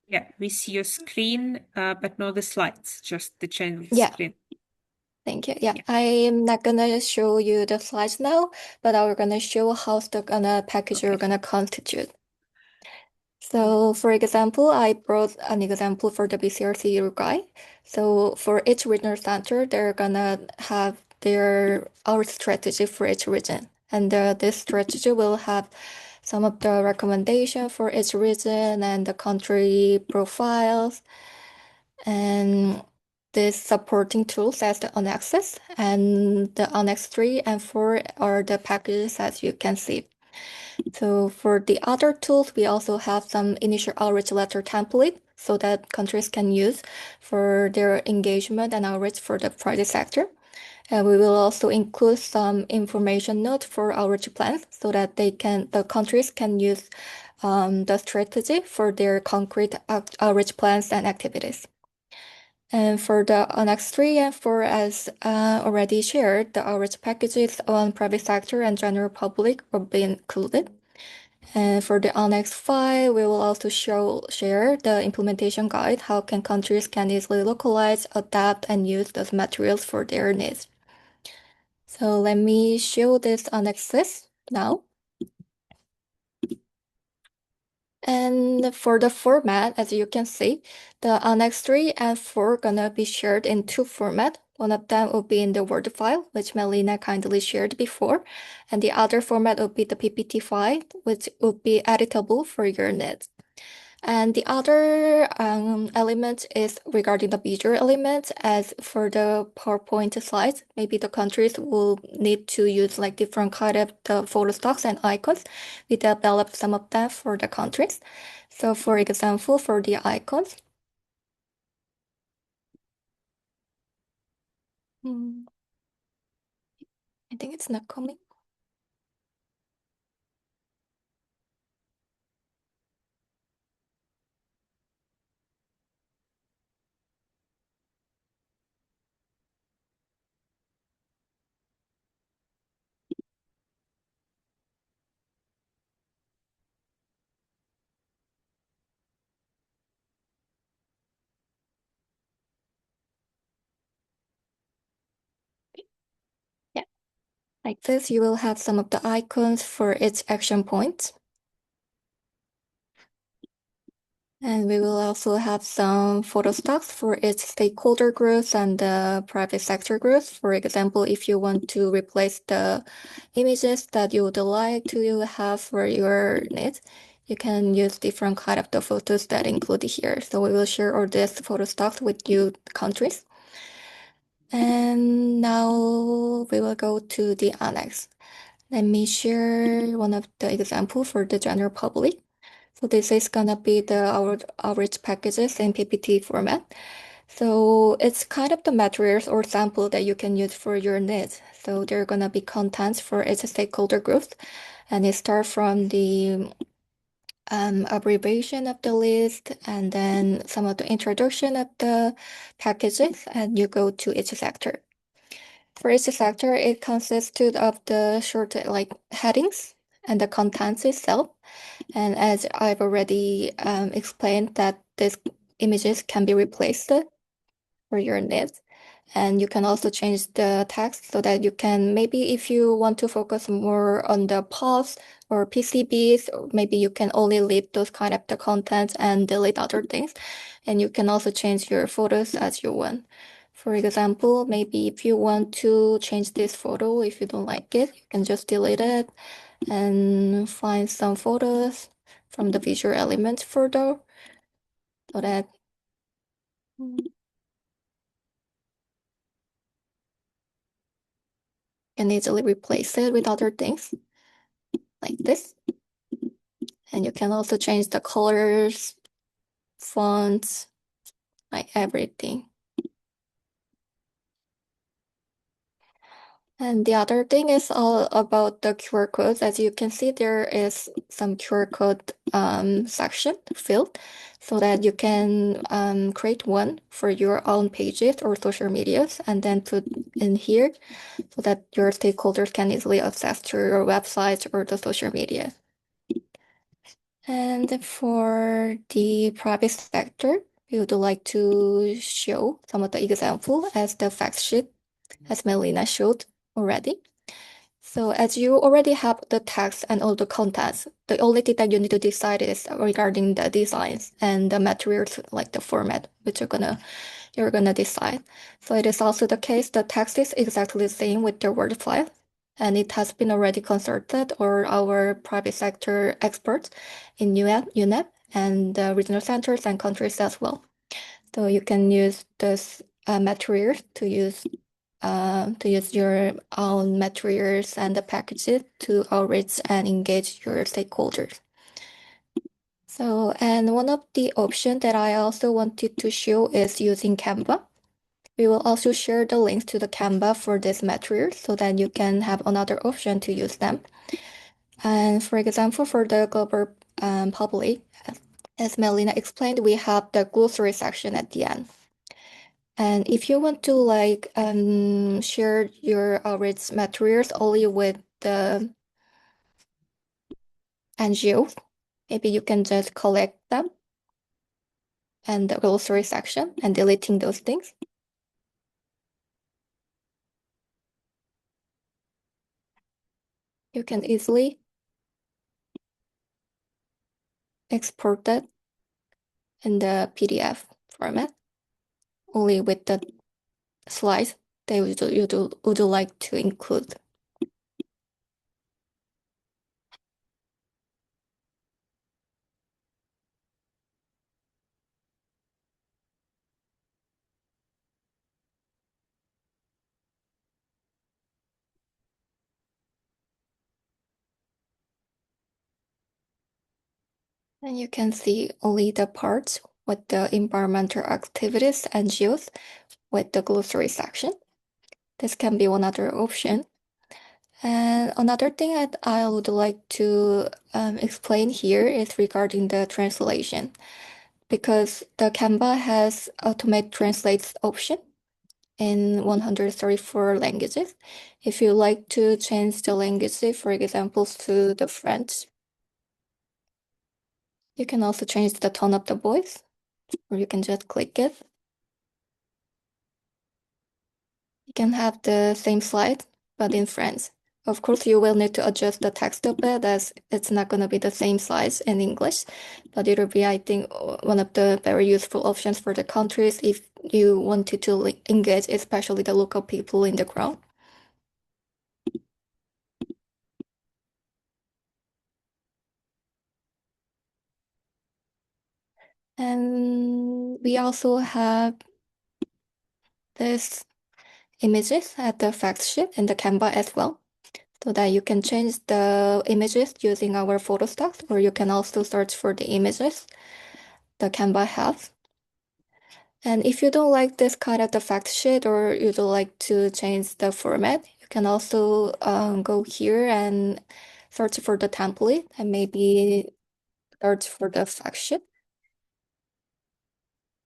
Yeah, we see your screen, but not the slides, just the general Yeah. screen. Thank you. Yeah, I am not gonna show you the slides now, but I'm gonna show how the package you're gonna constitute. So for example, I brought an example for the BCRC Uruguay. So for each regional center, they're gonna have our strategy for each region. And this strategy will have some of the recommendation for each region and the country profiles and this supporting tools as the annexes. And the Annex 3 and 4 are the packages as you can see. So for the other tools, we also have some initial outreach letter template so that countries can use for their engagement and outreach for the private sector. And we will also include some information note for outreach plans so that the countries can use the strategy for their concrete outreach plans and activities. And for the Annex 3 and 4, as already shared, the outreach packages on private sector and general public will be included. And for the Annex 5, we will also share the implementation guide, how countries can easily localize, adapt, and use those materials for their needs. So let me show this annexes now. And for the format, as you can see, the Annex 3 and 4 gonna be shared in two formats. One of them will be in the Word file, which Melina kindly shared before, and the other format will be the PPT file, which will be editable for your needs. And the other element is regarding the visual element. As for the PowerPoint slides, maybe the countries will need to use like different kind of the photo stocks and icons. We developed some of them for the countries. So for example, for the icons, I think it's not coming. Like this, you will have some of the icons for its action points. And we will also have some photo stocks for its stakeholder groups and the private sector groups. For example, if you want to replace the images that you would like to have for your needs, you can use different kind of the photos that include here. So we will share all these photo stocks with you countries. And now we will go to the annex. Let me share one of the example for the general public. So this is gonna be our average packages in PPT format. So it's kind of the materials or sample that you can use for your needs. So there are gonna be contents for its stakeholder groups, and it starts from the abbreviation of the list, and then some of the introduction of the packages, and you go to each sector. For each sector, it consists of the short like headings and the contents itself. And as I've already explained that these images can be replaced for your needs. And you can also change the text so that you can, maybe if you want to focus more on the posts or PCBs, or maybe you can only leave those kind of the contents and delete other things. And you can also change your photos as you want. For example, maybe if you want to change this photo, if you don't like it, you can just delete it and find some photos from the visual elements folder so that you can easily replace it with other things like this. And you can also change the colors, fonts, like everything. And the other thing is all about the QR codes. As you can see, there is some QR code section field so that you can create one for your own pages or social medias and then put in here so that your stakeholders can easily access to your website or the social media. And for the private sector, we would like to show some of the example as the fact sheet, as Melina showed already. So as you already have the text and all the contents, the only thing that you need to decide is regarding the designs and the materials, like the format, which you're gonna decide. So it is also the case, the text is exactly the same with the Word file, and it has been already consulted or our private sector experts in UNEP and the regional centers and countries as well. So you can use this materials to use your own materials and the packages to outreach and engage your stakeholders. So, and one of the options that I also wanted to show is using Canva. We will also share the links to the Canva for this material so that you can have another option to use them. And for example, for the global public, as Melina explained, we have the glossary section at the end. And if you want to like share your outreach materials only with the NGOs, maybe you can just collect them and the glossary section and deleting those things. You can easily export that in the PDF format only with the slides that would like to include. And you can see only the parts with the environmental activities and NGOs with the glossary section. This can be one other option. And another thing that I would like to explain here is regarding the translation, because the Canva has automate translates option in 134 languages. If you like to change the language, for example, to the French, you can also change the tone of the voice, or you can just click it. You can have the same slide, but in French. Of course, you will need to adjust the text a bit as it's not going to be the same size in English, but it'll be, I think, one of the very useful options for the countries if you wanted to engage, especially the local people in the ground. And we also have this images at the fact sheet in the Canva as well, so that you can change the images using our photo stocks, or you can also search for the images the Canva has. And if you don't like this kind of the fact sheet, or you don't like to change the format, you can also go here and search for the template and maybe search for the fact sheet.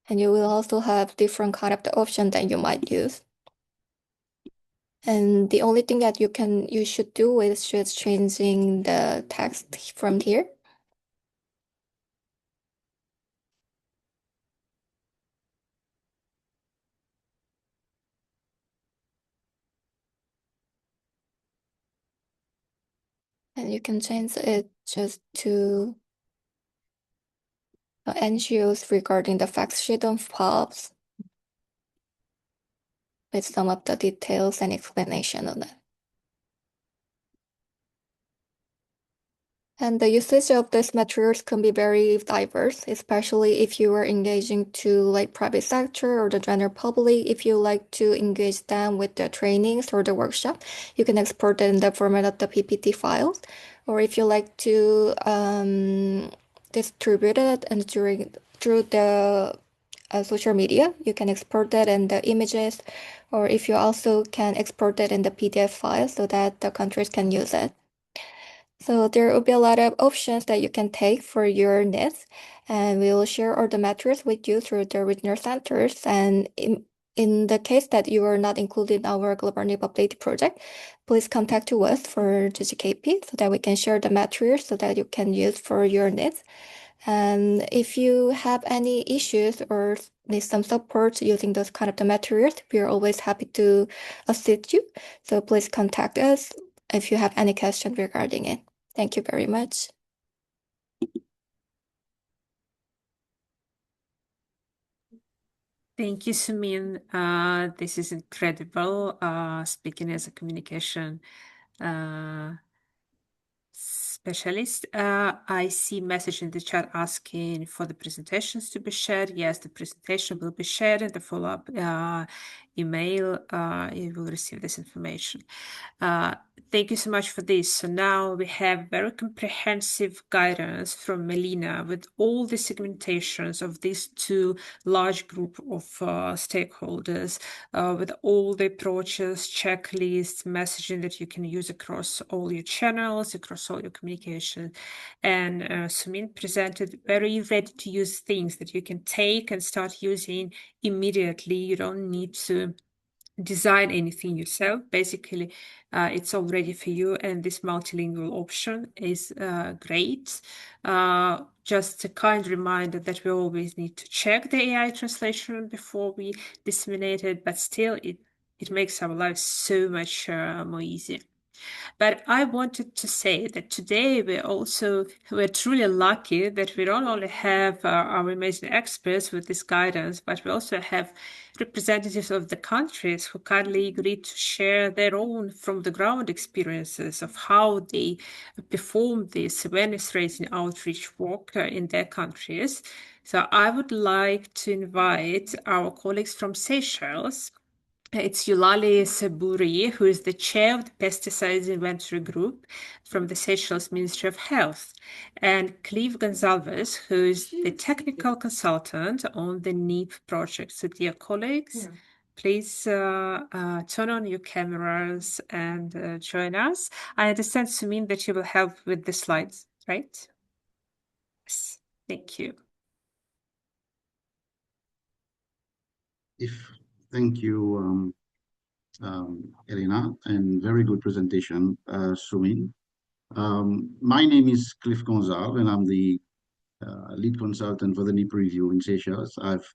And you will also have different kind of the option that you might use. And the only thing that you should do is just changing the text from here. And you can change it just to NGOs regarding the fact sheet of POPs with some of the details and explanation on that. And the usage of these materials can be very diverse, especially if you are engaging to like private sector or the general public. If you like to engage them with the trainings or the workshop, you can export it in the format of the PPT files. Or if you like to distribute it and through the social media, you can export that in the images, or if you also can export it in the PDF file so that the countries can use it. So there will be a lot of options that you can take for your needs, and we will share all the materials with you through the regional centers. And in the case that you are not included in our Global NEP Update project, please contact to us for GGKP so that we can share the materials so that you can use for your needs. And if you have any issues or need some support using those kind of the materials, we are always happy to assist you. So please contact us if you have any questions regarding it. Thank you very much. Thank you, Sumin. This is incredible. Speaking as a communication specialist, I see message in the chat asking for the presentations to be shared. Yes, the presentation will be shared in the follow-up email. You will receive this information. Thank you so much for this. So now we have very comprehensive guidance from Melina with all the segmentations of these two large group of stakeholders, with all the approaches, checklists, messaging that you can use across all your channels, across all your communication. And Sumin presented very ready-to-use things that you can take and start using immediately. You don't need to design anything yourself. Basically, it's all ready for you, and this multilingual option is great. Just a kind reminder that we always need to check the AI translation before we disseminate it, but still it makes our lives so much more easy. But I wanted to say that today we're truly lucky that we don't only have our amazing experts with this guidance, but we also have representatives of the countries who kindly agreed to share their own from the ground experiences of how they perform this awareness raising outreach work in their countries. So I would like to invite our colleagues from Seychelles. It's Eulalie Seburi, who is the chair of the Pesticides Inventory Group from the Seychelles Ministry of Health, and Clive Gonzalez, who is the technical consultant on the NEP project. So, dear colleagues, please turn on your cameras and join us. I understand, Sumin, that you will help with the slides, right? Yes, thank you. Thank you, Elena, and very good presentation, Sumin. My name is Cliff Gonzalez, and I'm the lead consultant for the NEP review in Seychelles. I've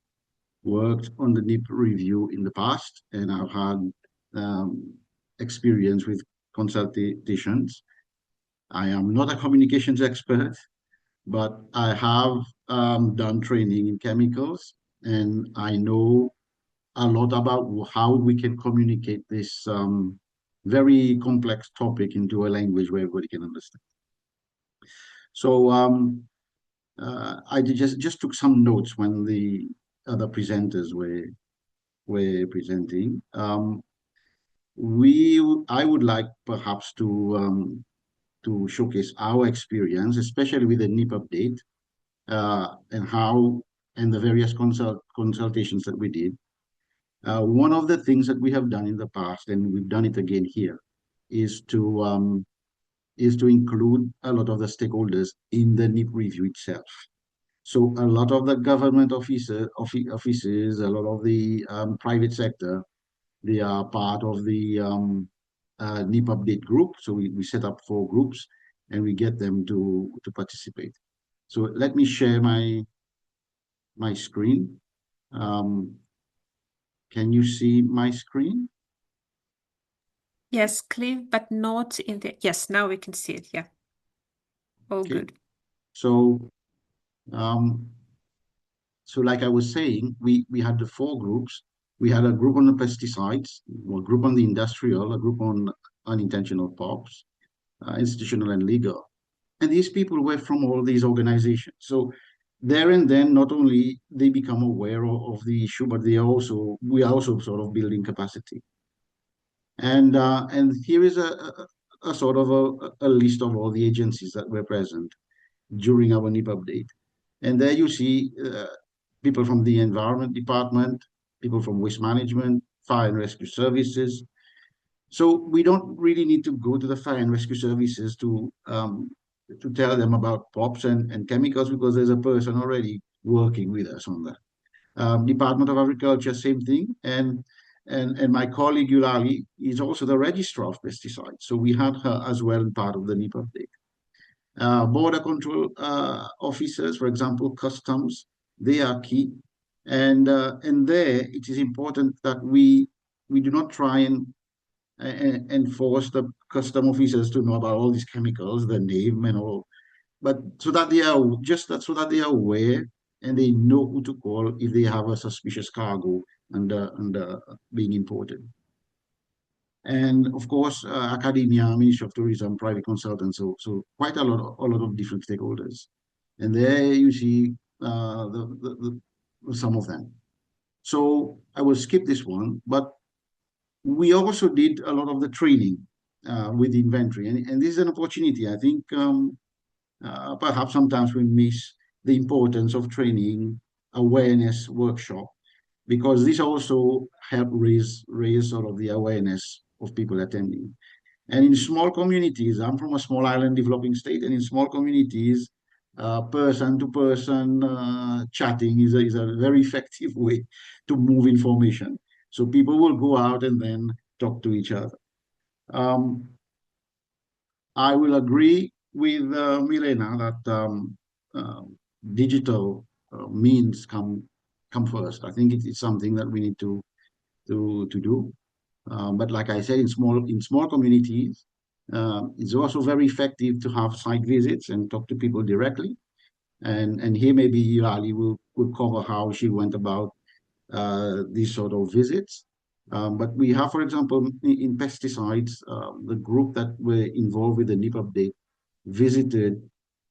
worked on the NEP review in the past, and I've had experience with consultations. I am not a communications expert, but I have done training in chemicals, and I know a lot about how we can communicate this very complex topic into a language where everybody can understand. So I just took some notes when the other presenters were presenting. I would like perhaps to showcase our experience, especially with the NEP update, and the various consultations that we did. One of the things that we have done in the past, and we've done it again here, is to include a lot of the stakeholders in the NEP review itself. So a lot of the government offices, a lot of the private sector, they are part of the NEP update group. So we set up 4 groups and we get them to participate. So let me share my screen. Can you see my screen? Yes, Cliff, but not in the, yes, now we can see it. Yeah. All Okay. good. So, like I was saying, we had the 4 groups. We had a group on the pesticides, a group on the industrial, a group on unintentional POPs, institutional and legal. And these people were from all these organizations. So there and then, not only they become aware of the issue, but we are also sort of building capacity. And here is a sort of a list of all the agencies that were present during our NEP update. And there you see people from the Environment Department, people from Waste Management, Fire and Rescue Services. So we don't really need to go to the Fire and Rescue Services to tell them about POPs and chemicals, because there's a person already working with us on that. Department of Agriculture, same thing. And my colleague Eulalie is also the registrar of pesticides. So we had her as well part of the NEP update. Border control officers, for example, customs, they are key. And there it is important that we do not try and force the custom officers to know about all these chemicals, the name and all, but so that they are aware and they know who to call if they have a suspicious cargo and being imported. And of course, academia, Ministry of Tourism, private consultants, so quite a lot of different stakeholders. And there you see some of them. So I will skip this one, but we also did a lot of the training with inventory, and this is an opportunity. I think perhaps sometimes we miss the importance of training awareness workshop, because this also help raise sort of the awareness of people attending. And in small communities, I'm from a small island developing state, and in small communities, person to person chatting is a very effective way to move information. So people will go out and then talk to each other. I will agree with Milena that digital means come first. I think it's something that we need to do. But like I said, in small communities, it's also very effective to have site visits and talk to people directly. And here maybe Ali will cover how she went about these sort of visits. But we have, for example, in pesticides, the group that were involved with the NEP update visited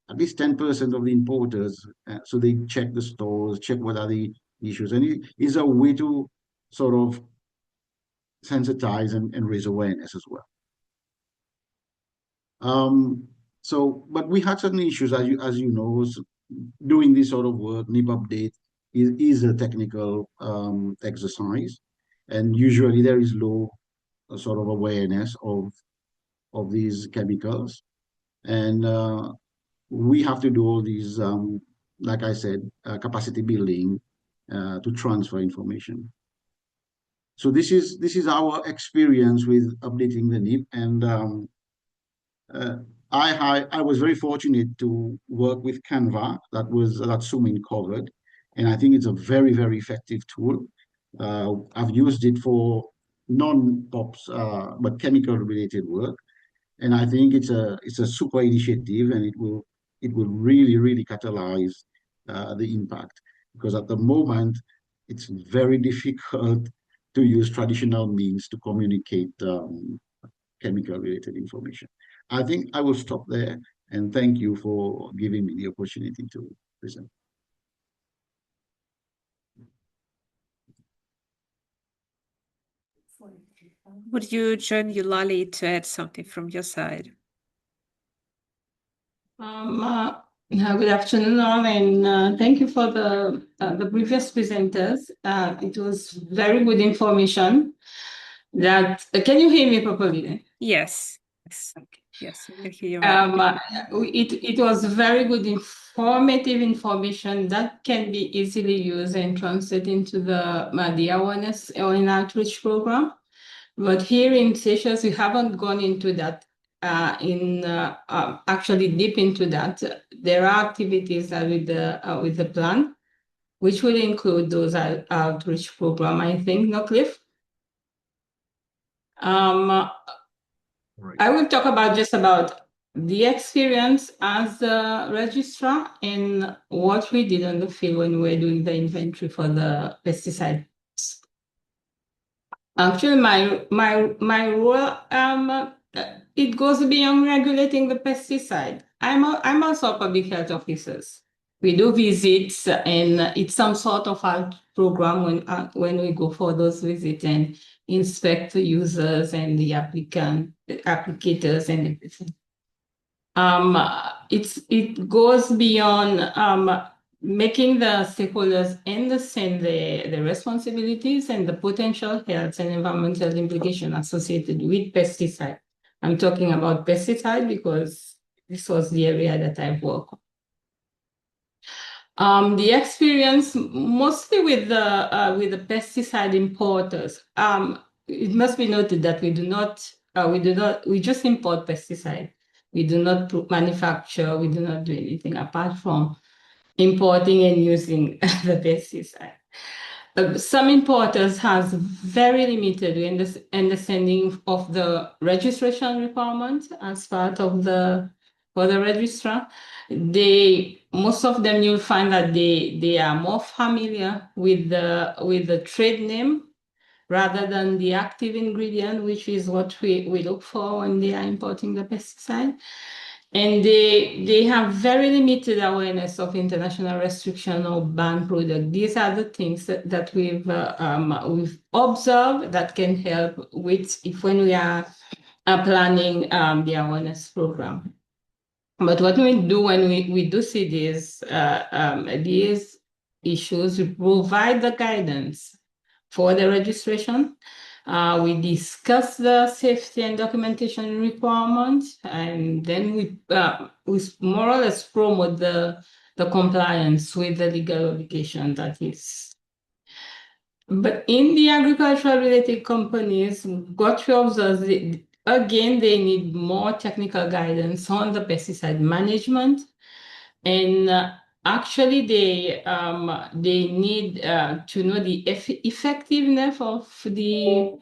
at least 10% of the importers. So they check the stores, check what are the issues. And it is a way to sort of sensitize and raise awareness as well. But we had certain issues, as you know, doing this sort of work. NEP update is a technical exercise, and usually there is low sort of awareness of these chemicals, and we have to do all these, like I said, capacity building to transfer information. So this is our experience with updating the NEP, and I was very fortunate to work with Canva that Sumin covered, and I think it's a very, very effective tool. I've used it for non-POPs but chemical related work, And I think it's a super initiative, and it will really catalyze the impact, because at the moment it's very difficult to use traditional means to communicate chemical related information. I think I will stop there, and thank you for giving me the opportunity to present. Would you join Eulalie to add something from your side? Good afternoon, all, and thank you for the previous presenters. It was very good information. Can you hear me properly? Yes. Okay. Yes, we can hear you well. It was very good informative information that can be easily used and translated into the awareness or in outreach program. But here in Seychelles, we haven't gone into that actually deep into that. There are activities with the plan, which will include those outreach program, I think, no, Cliff? Right. I will talk about just about the experience as a registrar and what we did on the field when we were doing the inventory for the pesticide. Actually, my role it goes beyond regulating the pesticide. I'm also a public health officer. We do visits, and it's some sort of a program when we go for those visits and inspect the users and the applicators and everything. It goes beyond making the stakeholders understand the responsibilities and the potential health and environmental implications associated with pesticide. I'm talking about pesticide because this was the area that I've worked on. The experience mostly with the pesticide importers. It must be noted that we just import pesticide. We do not manufacture. We do not do anything apart from importing and using the pesticide. Some importers has very limited understanding of the registration requirement as part of for the registrar. Most of them, you'll find that they are more familiar with the trade name rather than the active ingredient, which is what we look for when they are importing the pesticide. And they have very limited awareness of international restriction or ban product. These are the things that we've observed that can help when we are planning the awareness program. But what we do when we do see these issues, we provide the guidance for the registration. We discuss the safety and documentation requirements, and then we more or less promote the compliance with the legal obligation that is. But in the agricultural related companies, what we observe, again, they need more technical guidance on the pesticide management. And actually, they need to know the effectiveness of the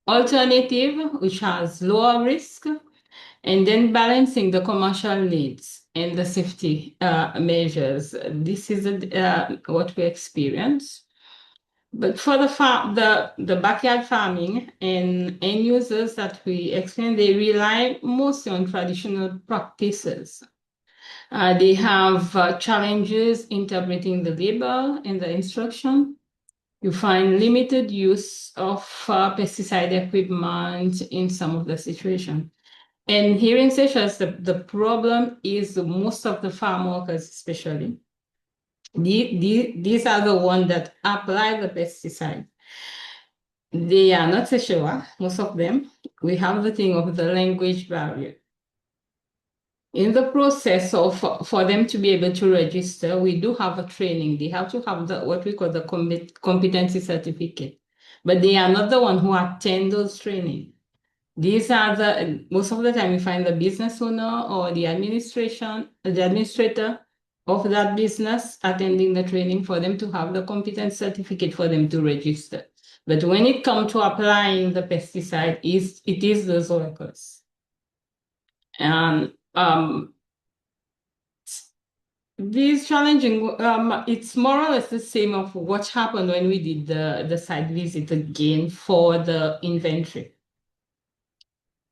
alternative, which has lower risk, and then balancing the commercial needs and the safety measures. This is what we experience. But for the backyard farming and end users that we explain, they rely mostly on traditional practices. They have challenges interpreting the label and the instruction. You find limited use of pesticide equipment in some of the situations. And here in Seychelles, the problem is most of the farm workers, especially. These are the ones that apply the pesticide. They are not Seychelles, most of them. We have the thing of the language barrier. In the process of for them to be able to register, we do have a training. They have to have what we call the competency certificate, but they are not the one who attend those training. These are most of the time we find the business owner or the administrator of that business attending the training for them to have the competence certificate for them to register. But when it comes to applying the pesticide, it is those workers. And these challenging, it's more or less the same of what happened when we did the site visit again for the inventory.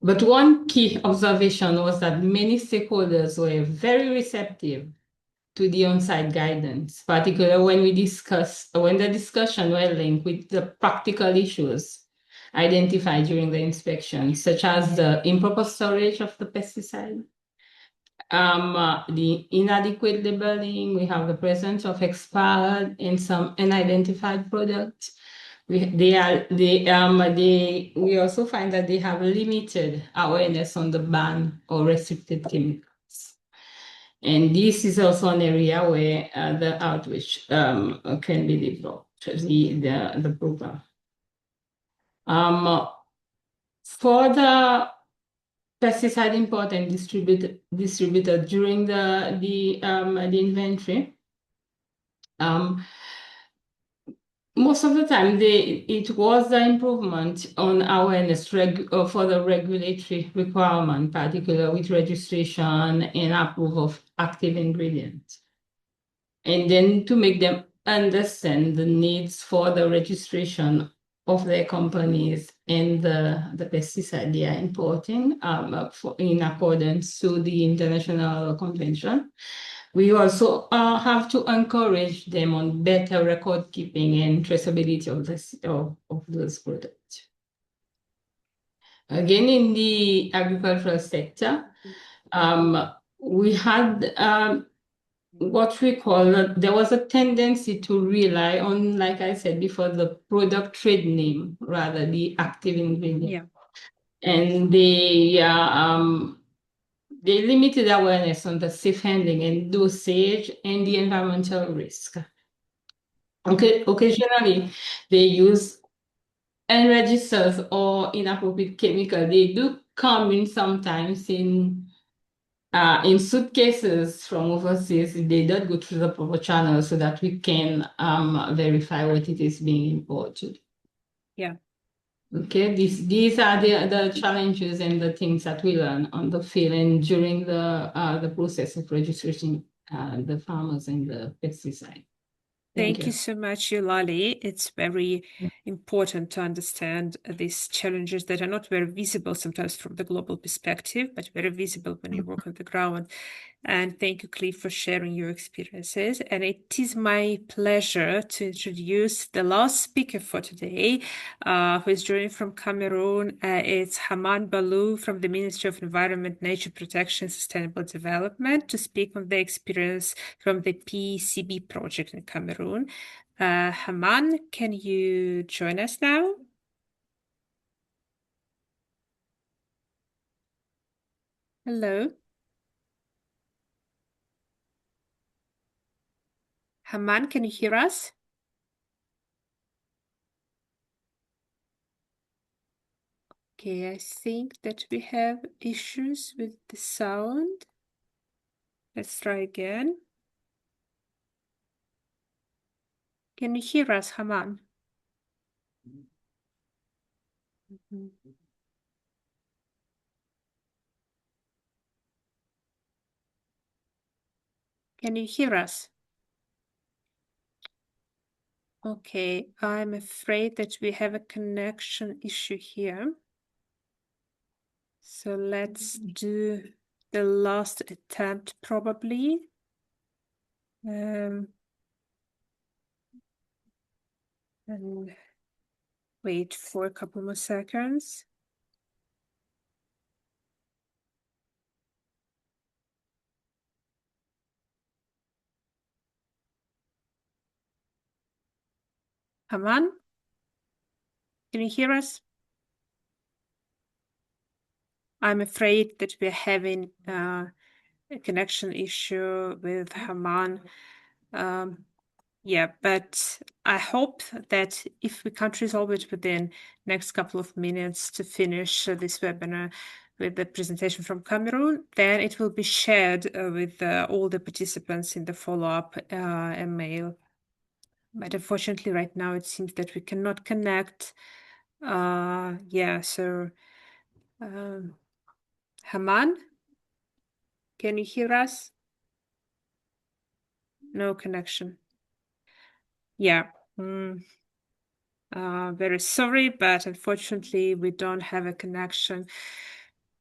But one key observation was that many stakeholders were very receptive to the on-site guidance, particularly when the discussion were linked with the practical issues identified during the inspection, such as the improper storage of the pesticide, the inadequate labeling. We have the presence of expired and some unidentified products. We also find that they have limited awareness on the ban or restricted chemicals. And this is also an area where the outreach can be developed, the program. For the pesticide import and distributed during the inventory, most of the time it was the improvement on awareness for the regulatory requirement, particularly with registration and approval of active ingredients. And then to make them understand the needs for the registration of their companies and the pesticide they are importing in accordance to the international convention. We also have to encourage them on better record keeping and traceability of those products. Again, in the agricultural sector, we had what we call, there was a tendency to rely on, like I said before, the product trade name rather the active ingredient. Yeah. And they limited awareness on the safe handling and dosage and the environmental risk. Okay, occasionally they use unregistered or inappropriate chemical. They do come in sometimes in suitcases from overseas. They don't go through the proper channel so that we can verify what it is being imported. Yeah. Okay, these are the challenges and the things that we learn on the field and during the process of registering the farmers and the pesticide. Thank you so much, Yulali. It's very important to understand these challenges that are not very visible sometimes from the global perspective, but very visible when you work on the ground. And thank you, Cliff, for sharing your experiences. And it is my pleasure to introduce the last speaker for today, who is joining from Cameroon. It's Haman Balou from the Ministry of Environment, Nature Protection, Sustainable Development, to speak on their experience from the PCB project in Cameroon. Haman, can you join us now? Hello. Haman, can you hear us? Okay, I think that we have issues with the sound. Let's try again. Can you hear us, Haman? Can you hear us? Okay, I'm afraid that we have a connection issue here. So let's do the last attempt probably. And wait for a couple more seconds. Haman, can you hear us? I'm afraid that we're having a connection issue with Haman. Yeah, but I hope that if we can't resolve it within next couple of minutes to finish this webinar with the presentation from Cameroon, then it will be shared with all the participants in the follow-up email. But unfortunately, right now, it seems that we cannot connect. Yeah, so Haman, Can you hear us? No connection. Yeah. Very sorry, but unfortunately, we don't have a connection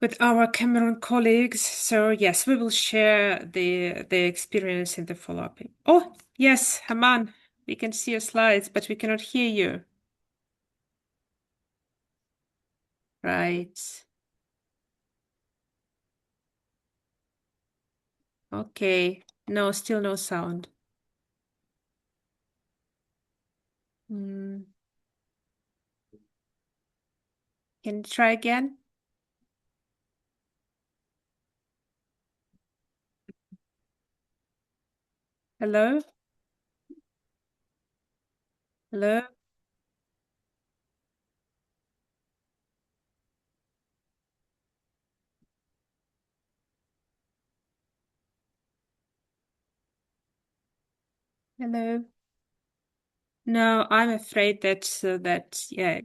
with our Cameroon colleagues. So yes, we will share the experience in the follow-up. Oh, yes, Haman, we can see your slides, but we cannot hear you. Right. Okay. No, still no sound. Can you try again? Hello? Hello? Hello? No, I'm afraid that yeah.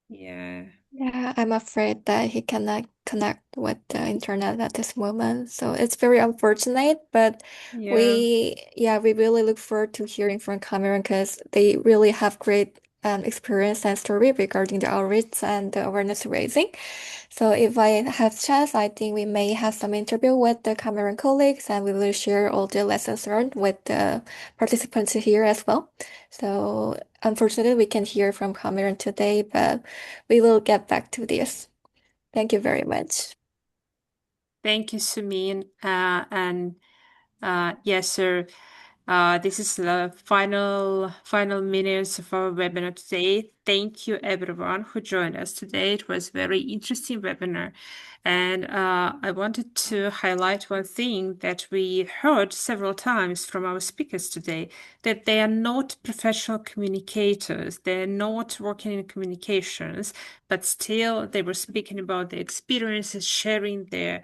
Yeah, I'm afraid that he cannot connect with the internet at this moment. So it's very unfortunate, but Yeah. we really look forward to hearing from Cameron because they really have great experience and story regarding the outreach and the awareness raising. So if I have chance, I think we may have some interview with the Cameron colleagues and we will share all the lessons learned with the participants here as well. So unfortunately, we can hear from Cameron today, but we will get back to this. Thank you very much. Thank you, Sumin. Yes, sir. This is the final minutes of our webinar today. Thank you, everyone who joined us today. It was a very interesting webinar. And I wanted to highlight one thing that we heard several times from our speakers today, that they are not professional communicators. They're not working in communications, but still they were speaking about their experiences, sharing their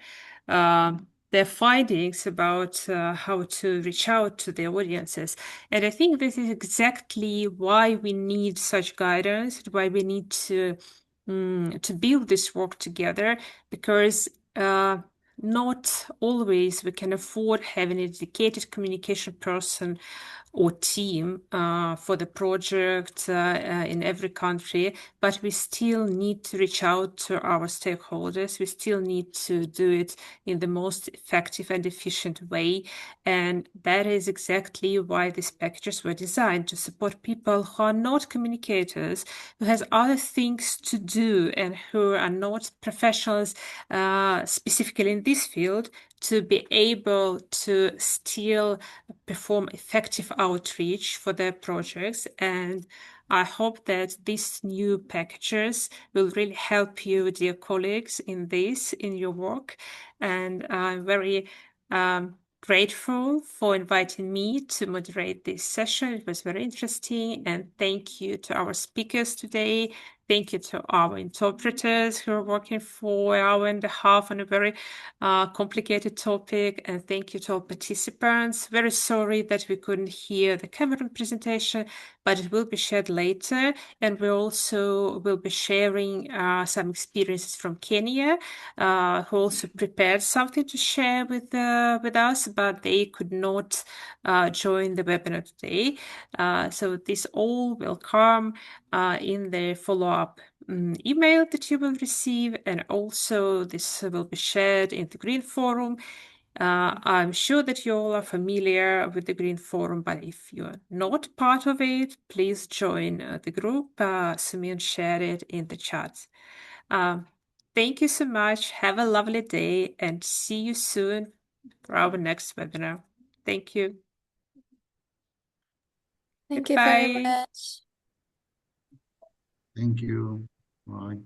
findings about how to reach out to their audiences. And I think this is exactly why we need such guidance, why we need to build this work together, because not always we can afford having a dedicated communication person or team for the project in every country, but we still need to reach out to our stakeholders. We still need to do it in the most effective and efficient way. And that is exactly why these packages were designed, to support people who are not communicators, who has other things to do and who are not professionals specifically in this field, to be able to still perform effective outreach for their projects. And I hope that these new packages will really help you, dear colleagues, in your work. And I'm very grateful for inviting me to moderate this session. It was very interesting. And thank you to our speakers today. Thank you to our interpreters who are working for an hour and a half on a very complicated topic. And thank you to all participants. Very sorry that we couldn't hear the Cameroon presentation, but it will be shared later. And we also will be sharing some experiences from Kenya, who also prepared something to share with us, but they could not join the webinar today. So this all will come in the follow-up email that you will receive, and also this will be shared in the Green Forum. I'm sure that you all are familiar with the Green Forum, but if you're not part of it, please join the group. Sumin shared it in the chat. Thank you so much. Have a lovely day and see you soon for our next webinar. Thank you. Thank you very Goodbye. much. Thank you. Bye.